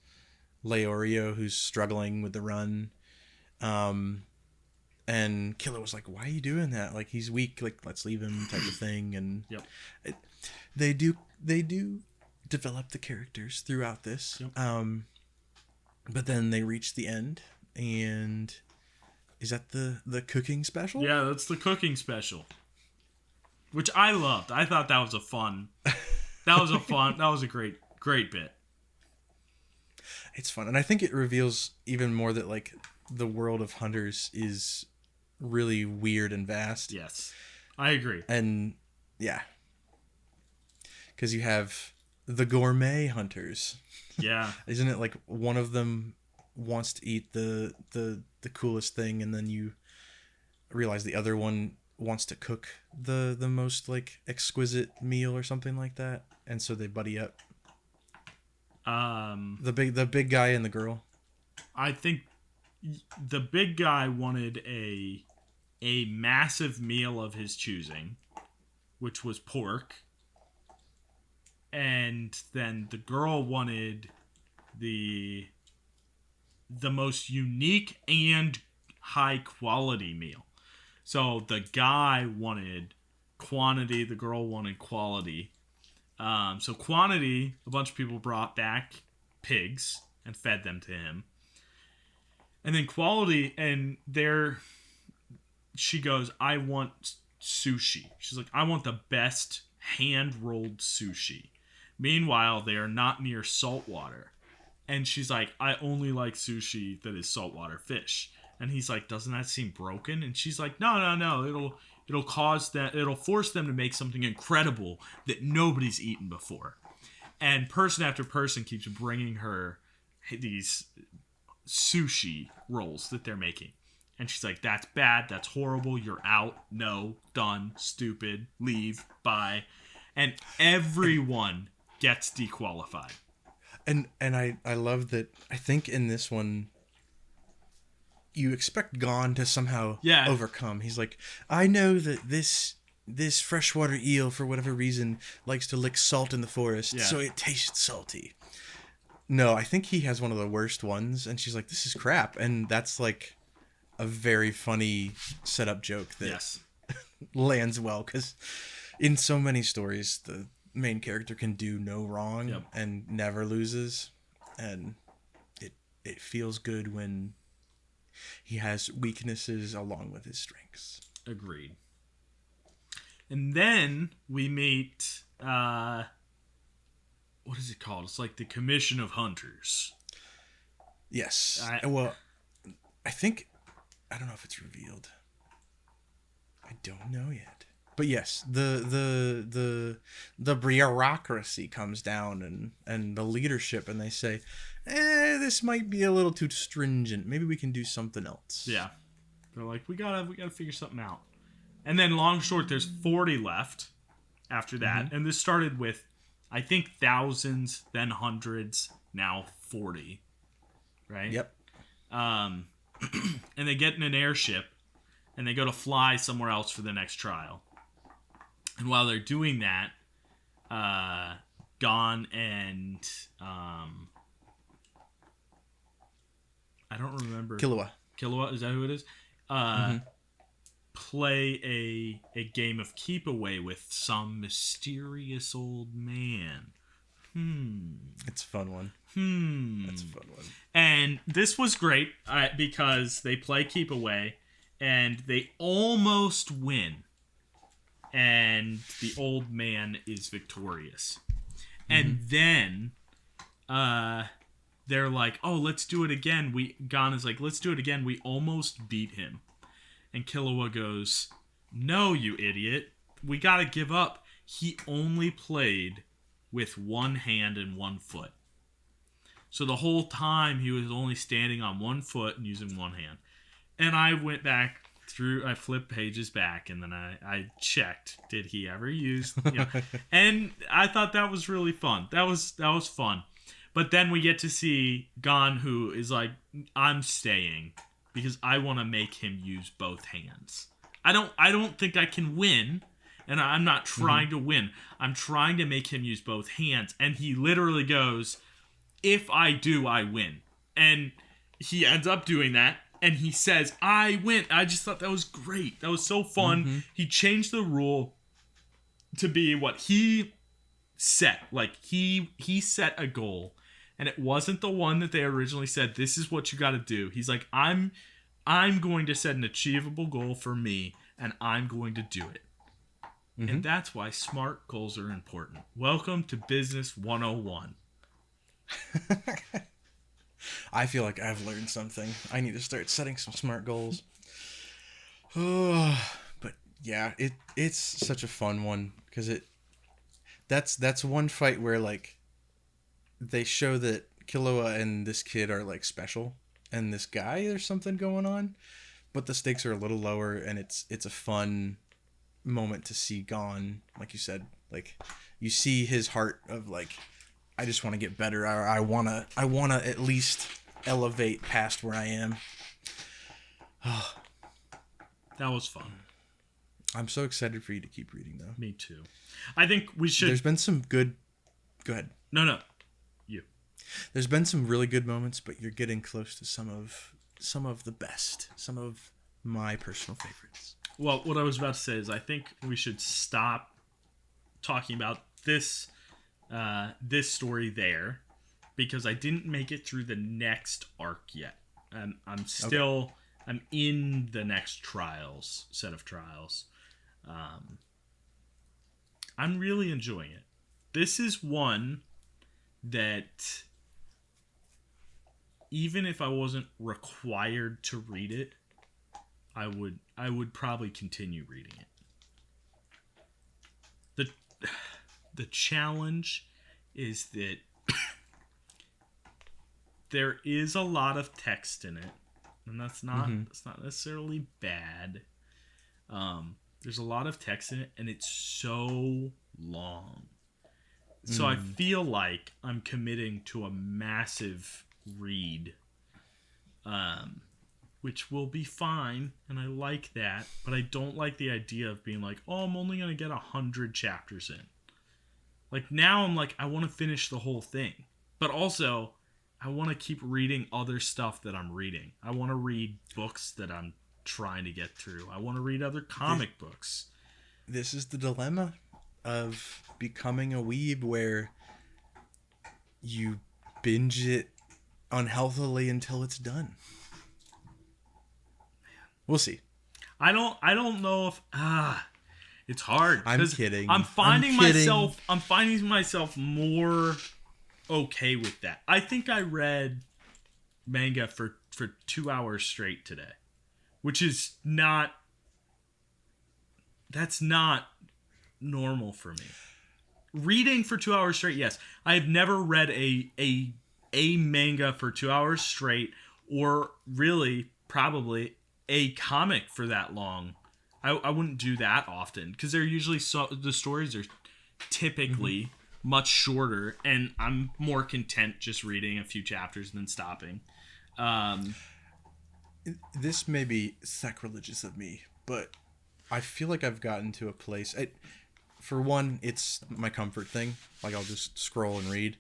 Leorio, who's struggling with the run. And Killer was like, why are you doing that? Like, he's weak, like, let's leave him, type of thing. And they do develop the characters throughout this. But then they reach the end, and is that the cooking special? Yeah, that's the cooking special, which I loved. I thought that was a great bit. It's fun, and I think it reveals even more that, like, the world of hunters is really weird and vast. Yes, I agree. And yeah, because you have the gourmet hunters. Yeah. Isn't it like one of them wants to eat the coolest thing, and then you realize the other one wants to cook the most, like, exquisite meal or something like that, and so they buddy up. The big guy and the girl. I think the big guy wanted a massive meal of his choosing, which was pork. And then the girl wanted the most unique and high quality meal. So the guy wanted quantity. The girl wanted quality. So quantity, a bunch of people brought back pigs and fed them to him. And then quality, and she goes, I want sushi. She's like, I want the best hand-rolled sushi. Meanwhile, they are not near saltwater. And she's like, I only like sushi that is saltwater fish. And he's like, doesn't that seem broken? And she's like, no. It'll force them to make something incredible that nobody's eaten before. And person after person keeps bringing her these sushi rolls that they're making. And she's like, that's bad. That's horrible. You're out. No. Done. Stupid. Leave. Bye. And everyone gets dequalified. And I love that. I think in this one, you expect Gon to somehow overcome. He's like, I know that this freshwater eel, for whatever reason, likes to lick salt in the forest, so it tastes salty. No, I think he has one of the worst ones. And she's like, this is crap. And that's like a very funny setup joke that lands well, because in so many stories the main character can do no wrong and never loses, and it feels good when he has weaknesses along with his strengths. Agreed. And then we meet what is it called? It's like the Commission of Hunters. Yes. I don't know if it's revealed. I don't know yet. But yes, the bureaucracy comes down and the leadership, and they say, this might be a little too stringent. Maybe we can do something else. Yeah. They're like, we gotta figure something out. And then long short, there's 40 left after that. Mm-hmm. And this started with, I think, thousands, then hundreds, now 40. Right? Yep. And they get in an airship, and they go to fly somewhere else for the next trial. And while they're doing that, Gon and I don't remember. Killua, is that who it is? Play a game of keep away with some mysterious old man. It's a fun one. That's a fun one. And this was great because they play keep away and they almost win. And the old man is victorious. And then they're like, oh, let's do it again. Gon is like, let's do it again. We almost beat him. And Killua goes, no, you idiot. We got to give up. He only played with one hand and one foot. So the whole time he was only standing on one foot and using one hand. And I went back I flipped pages back, and then I checked, did he ever use, and I thought that was really fun. That was fun. But then we get to see Gon, who is like, I'm staying because I want to make him use both hands. I don't think I can win, and I'm not trying to win. I'm trying to make him use both hands. And he literally goes, if I do, I win. And he ends up doing that. And he says, I win. I just thought that was great. That was so fun. He changed the rule to be what he set. Like, he set a goal. And it wasn't the one that they originally said, this is what you got to do. He's like, I'm going to set an achievable goal for me, and I'm going to do it. And that's why SMART goals are important. Welcome to Business 101. I feel like I've learned something. I need to start setting some SMART goals. But yeah, it's such a fun one because that's one fight where like they show that Killua and this kid are like special, and this guy there's something going on, but the stakes are a little lower, and it's a fun moment to see Gon, like you said, like you see his heart of like, I just want to get better. I wanna at least elevate past where I am. That was fun. I'm so excited for you to keep reading, though. Me too. I think we should. There's been some good. Go ahead. No. You. There's been some really good moments, but you're getting close to some of the best. Some of my personal favorites. Well, what I was about to say is I think we should stop talking about this story there, because I didn't make it through the next arc yet. I'm still okay. I'm in the next set of trials. I'm really enjoying it. This is one that even if I wasn't required to read it, I would probably continue reading it. The challenge is that there is a lot of text in it, and that's not necessarily bad. There's a lot of text in it, and it's so long. So I feel like I'm committing to a massive read, which will be fine, and I like that, but I don't like the idea of being like, oh, I'm only going to get 100 chapters in. Like, now I'm like, I want to finish the whole thing, but also I want to keep reading other stuff that I'm reading. I want to read books that I'm trying to get through. I want to read other comic books. This is the dilemma of becoming a weeb, where you binge it unhealthily until it's done. We'll see. I don't know if it's hard. I'm kidding. I'm finding myself more okay with that. I think I read manga for 2 hours straight today, which is not normal for me. Reading for 2 hours straight, yes. I have never read a manga for 2 hours straight, or really probably a comic for that long. I wouldn't do that often, because they're usually the stories are typically much shorter, and I'm more content just reading a few chapters and then stopping. This may be sacrilegious of me, but I feel like I've gotten to a place. For one, it's my comfort thing. Like, I'll just scroll and read.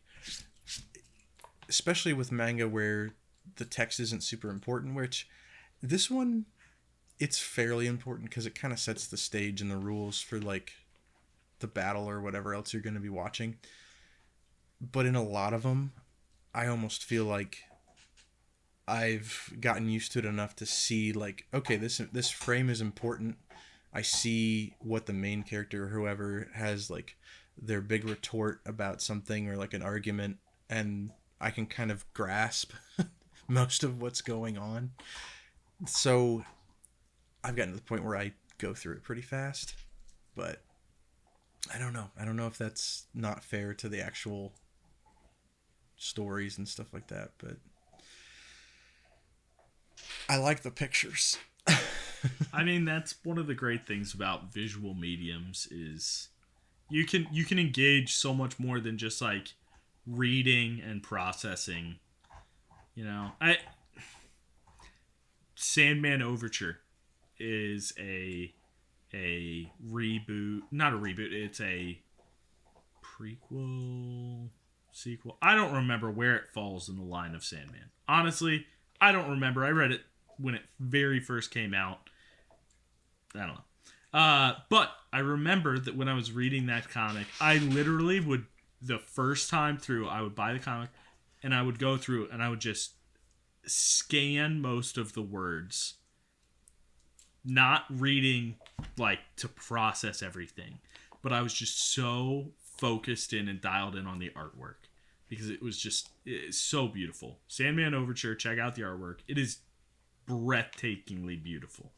Especially with manga where the text isn't super important, which this one, it's fairly important because it kind of sets the stage and the rules for, like, the battle or whatever else you're going to be watching. But in a lot of them, I almost feel like I've gotten used to it enough to see, like, okay, this frame is important. I see what the main character or whoever has, like, their big retort about something or, like, an argument, and I can kind of grasp most of what's going on. So I've gotten to the point where I go through it pretty fast, but I don't know. I don't know if that's not fair to the actual stories and stuff like that, but I like the pictures. I mean, that's one of the great things about visual mediums is you can engage so much more than just, like, reading and processing. You know, Sandman Overture is a reboot, not a reboot, it's a prequel, sequel. I don't remember where it falls in the line of Sandman. Honestly, I don't remember. I read it when it very first came out. I don't know. But I remember that when I was reading that comic, I literally would, the first time through, I would buy the comic and I would go through and I would just scan most of the words, not reading, like, to process everything, but I was just so focused in and dialed in on the artwork because it's so beautiful. Sandman Overture, check out the artwork. It is breathtakingly beautiful.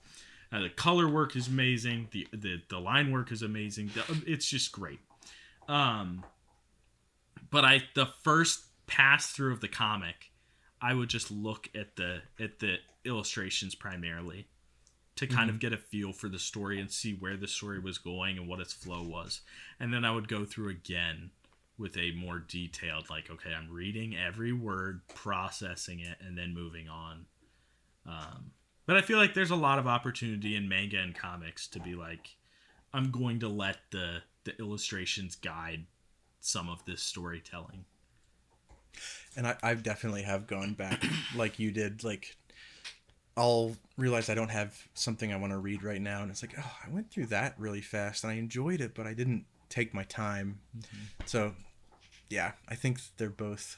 The color work is amazing. The line work is amazing. It's just great. But the first pass through of the comic, I would just look at the illustrations primarily to kind of get a feel for the story and see where the story was going and what its flow was. And then I would go through again with a more detailed, like, okay, I'm reading every word, processing it, and then moving on. But I feel like there's a lot of opportunity in manga and comics to be like, I'm going to let the illustrations guide some of this storytelling. And I definitely have gone back like you did. Like, I'll realize I don't have something I want to read right now, and it's like, oh, I went through that really fast and I enjoyed it, but I didn't take my time. Mm-hmm. So yeah, I think they both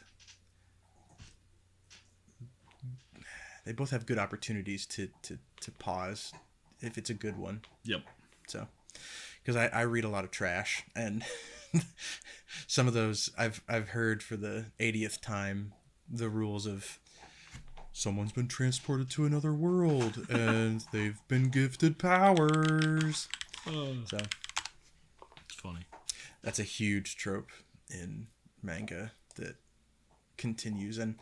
have good opportunities to pause if it's a good one. Yep. So, because I read a lot of trash, and some of those I've heard for the 80th time the rules of someone's been transported to another world and they've been gifted powers. So it's funny. That's a huge trope in manga that continues, and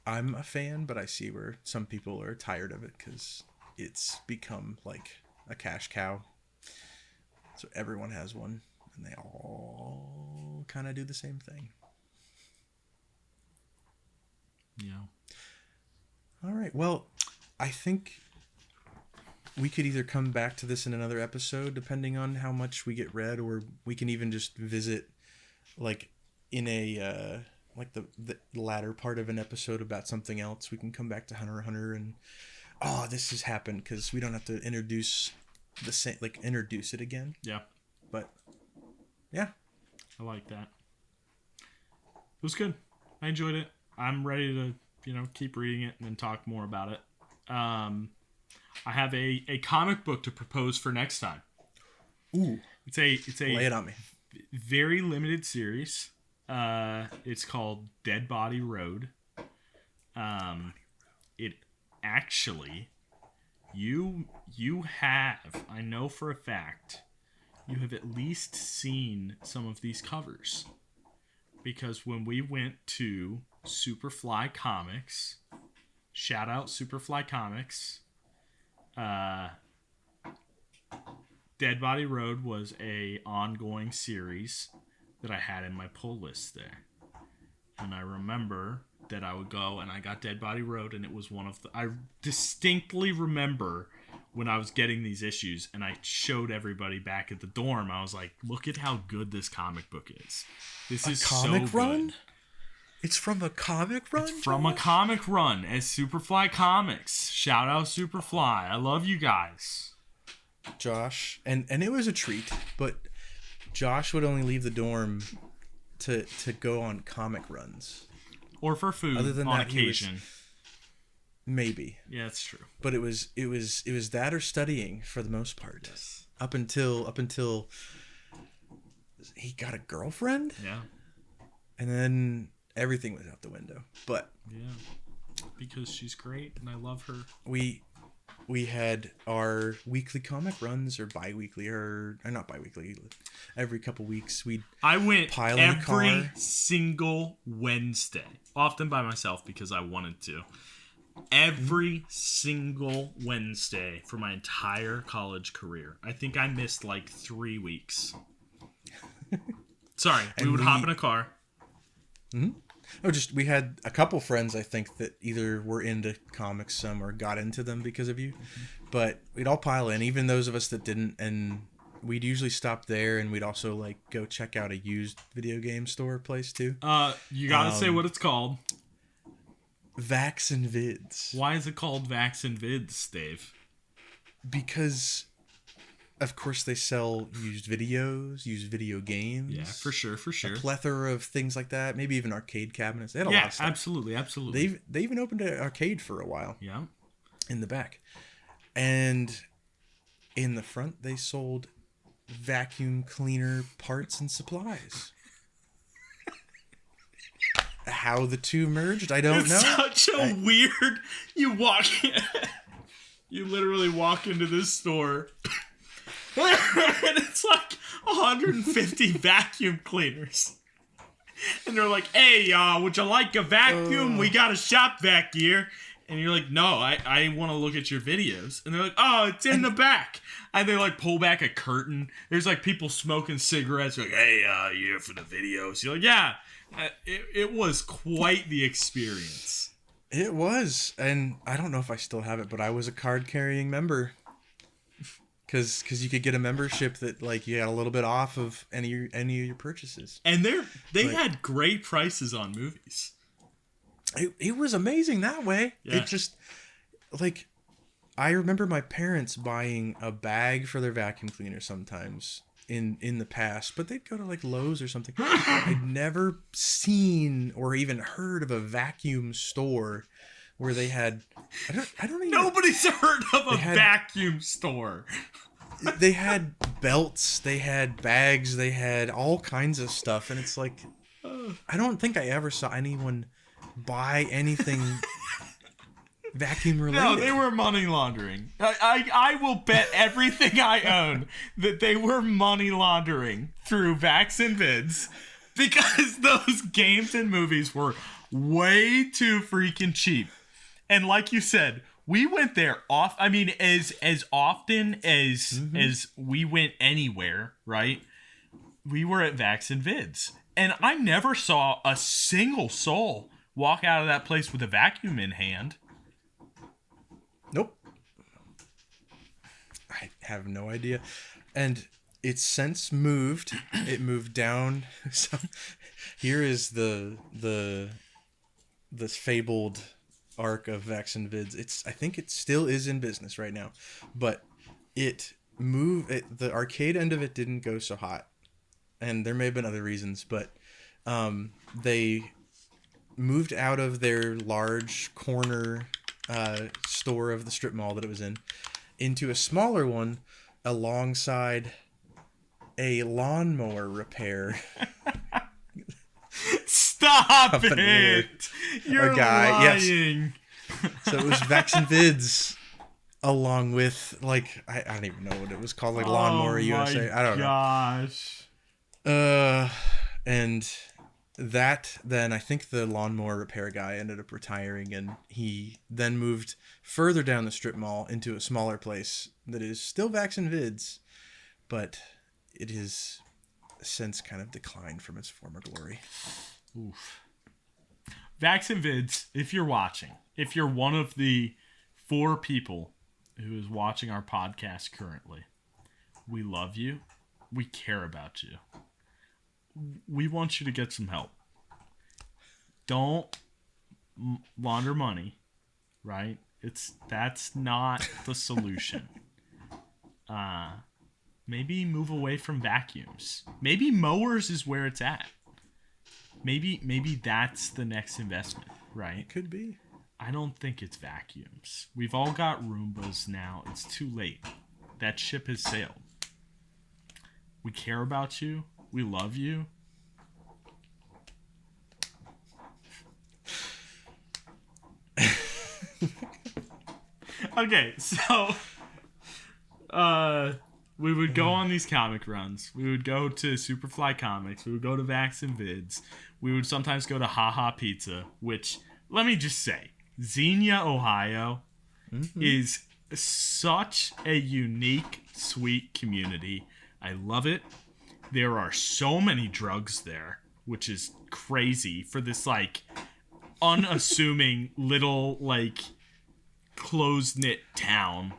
I'm a fan, but I see where some people are tired of it because it's become like a cash cow. So everyone has one, and they all kind of do the same thing. Yeah. All right. Well, I think we could either come back to this in another episode, depending on how much we get read, or we can even just visit, like, in a like the latter part of an episode about something else. We can come back to Hunter x Hunter and this has happened, because we don't have to introduce it again. Yeah. But yeah, I like that. It was good. I enjoyed it. I'm ready to keep reading it and then talk more about it. I have a comic book to propose for next time. Ooh. It's a lay it on me. Very limited series. It's called Dead Body Road. It actually, you have, I know for a fact, you have at least seen some of these covers, because when we went to Superfly Comics, shout out Superfly Comics, Dead Body Road was a ongoing series that I had in my pull list there. And I remember that I would go and I got Dead Body Road, and it was one of the... I distinctly remember when I was getting these issues and I showed everybody back at the dorm, I was like, look at how good this comic book is. This is comic so run? good. It's from a comic run? It's from a comic run as Superfly Comics. Shout out Superfly. I love you guys. Josh. And it was a treat, but Josh would only leave the dorm to go on comic runs. Or for food. Other than on that, occasion. Maybe. Yeah, that's true. But it was that or studying for the most part. Yes. Up until he got a girlfriend. Yeah. And then everything was out the window. But yeah, because she's great and I love her. We had our weekly comic runs, or bi-weekly, or not bi-weekly, every couple weeks. I went pile in the car every single Wednesday, often by myself because I wanted to. Every single Wednesday for my entire college career. I think I missed like 3 weeks. Sorry, we would hop in a car. Mm-hmm. Oh, we had a couple friends, I think, that either were into comics some or got into them because of you. Mm-hmm. But we'd all pile in, even those of us that didn't, and we'd usually stop there, and we'd also like go check out a used video game store place too. You gotta say what it's called. Vax and Vids. Why is it called Vax and Vids, Dave? Because, of course, they sell used videos, used video games. Yeah, for sure. A plethora of things like that. Maybe even arcade cabinets. They had a lot of stuff. Absolutely. They even opened an arcade for a while. Yeah. In the back. And in the front, they sold vacuum cleaner parts and supplies. How the two merged, I don't know. Such a weird... You literally walk into this store... and it's like 150 vacuum cleaners. And they're like, hey, would you like a vacuum? We got a shop vac here. And you're like, no, I want to look at your videos. And they're like, oh, it's in the back. And they like pull back a curtain. There's like people smoking cigarettes. They're like, hey, you here for the videos? You're like, yeah. It was quite the experience. It was. And I don't know if I still have it, but I was a card-carrying member. Because you could get a membership that like you got a little bit off of any of your purchases. And they had great prices on movies. It was amazing that way. Yeah. It just like I remember my parents buying a bag for their vacuum cleaner sometimes in the past, but they'd go to like Lowe's or something. I'd never seen or even heard of a vacuum store where they had I don't even Nobody's heard of a vacuum store. They had belts, they had bags, they had all kinds of stuff, and it's like I don't think I ever saw anyone buy anything vacuum related. No, they were money laundering. I will bet everything I own that they were money laundering through Vax and Vids, because those games and movies were way too freaking cheap. And like you said, we went there as often as we went anywhere, right? We were at Vax and Vids. And I never saw a single soul walk out of that place with a vacuum in hand. Nope. I have no idea. And it's since moved. It moved down. So here is this fabled arc of Vax and Vids. I think it still is in business right now, but it moved. The arcade end of it didn't go so hot, and there may have been other reasons, but they moved out of their large corner store of the strip mall that it was in into a smaller one alongside a lawnmower repair. Stop it! You're lying. Yes. So it was Vax and Vids, along with like I don't even know what it was called, like Lawnmower USA. I don't know. And that then I think the lawnmower repair guy ended up retiring, and he then moved further down the strip mall into a smaller place that is still Vax and Vids, but it is since kind of declined from its former glory. Oof. Vax and Vids, if you're watching, if you're one of the 4 people who is watching our podcast currently, we love you. We care about you. We want you to get some help. Don't launder money, right? That's not the solution. Maybe move away from vacuums. Maybe mowers is where it's at. Maybe that's the next investment, right? Could be. I don't think it's vacuums. We've all got Roombas now. It's too late. That ship has sailed. We care about you. We love you. Okay, so we would go on these comic runs. We would go to Superfly Comics. We would go to Vax and Vids. We would sometimes go to Haha Pizza, which, let me just say, Xenia, Ohio is such a unique, sweet community. I love it. There are so many drugs there, which is crazy for this, like, unassuming little, like, close-knit town.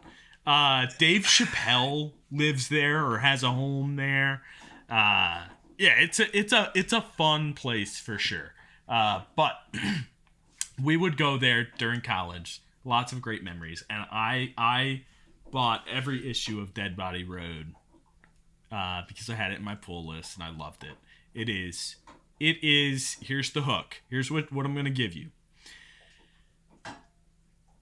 Dave Chappelle lives there or has a home there. Yeah, it's a fun place for sure. But we would go there during college. Lots of great memories, and I bought every issue of Dead Body Road because I had it in my pull list and I loved it. It is. Here's the hook. Here's what I'm gonna give you.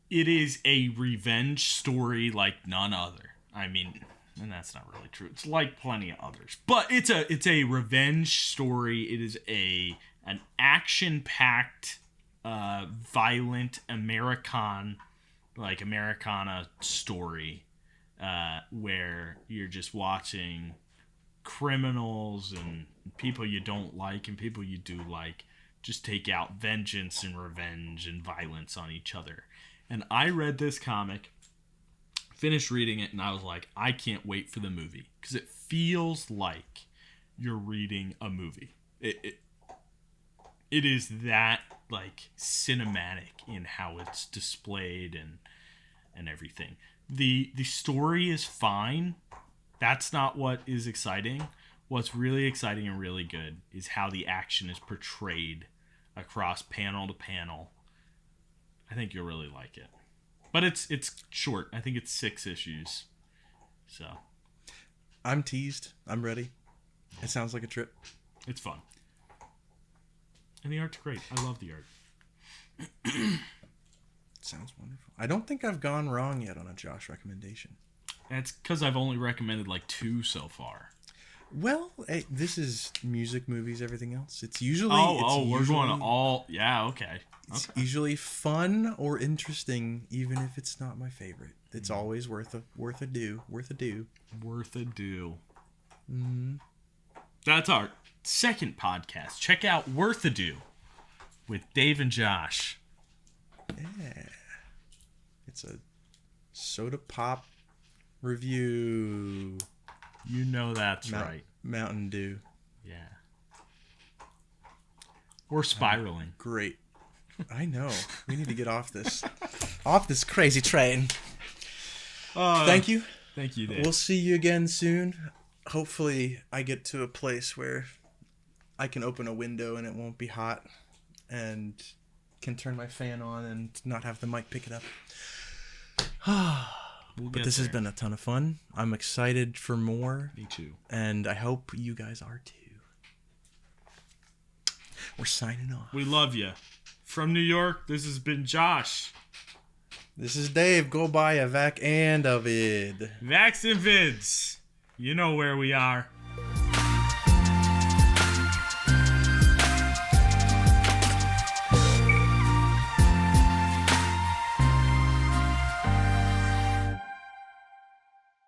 It is a revenge story like none other. I mean, and that's not really true. It's like plenty of others, but it's a revenge story. It is an action-packed, violent Americana story, where you're just watching criminals and people you don't like and people you do like just take out vengeance and revenge and violence on each other. And I read this comic, finished reading it, and I was like, I can't wait for the movie. Because it feels like you're reading a movie. It is that, like, cinematic in how it's displayed and everything. The story is fine. That's not what is exciting. What's really exciting and really good is how the action is portrayed across panel to panel. I think you'll really like it. But it's short. I think it's 6 issues. So I'm teased. I'm ready. It sounds like a trip. it's fun. And the art's great. I love the art. Sounds wonderful. I don't think I've gone wrong yet on a Josh recommendation. That's because I've only recommended like 2 so far. Well, hey, this is music, movies, everything else. It's usually... We're going to all... Yeah, okay. It's usually fun or interesting, even if it's not my favorite. It's always worth a do. Worth a do. Mm-hmm. That's our second podcast. Check out Worth a Do with Dave and Josh. Yeah. It's a soda pop review. You know that's right. Mountain Dew. Yeah. We're spiraling. Great. I know. We need to get off this crazy train. Thank you. Thank you, Dave. We'll see you again soon. Hopefully I get to a place where I can open a window and it won't be hot and can turn my fan on and not have the mic pick it up. But this has been a ton of fun. I'm excited for more. Me too. And I hope you guys are too. We're signing off. We love you. From New York, this has been Josh. This is Dave. Go buy a Vac and a Vid. Vax and Vids. You know where we are.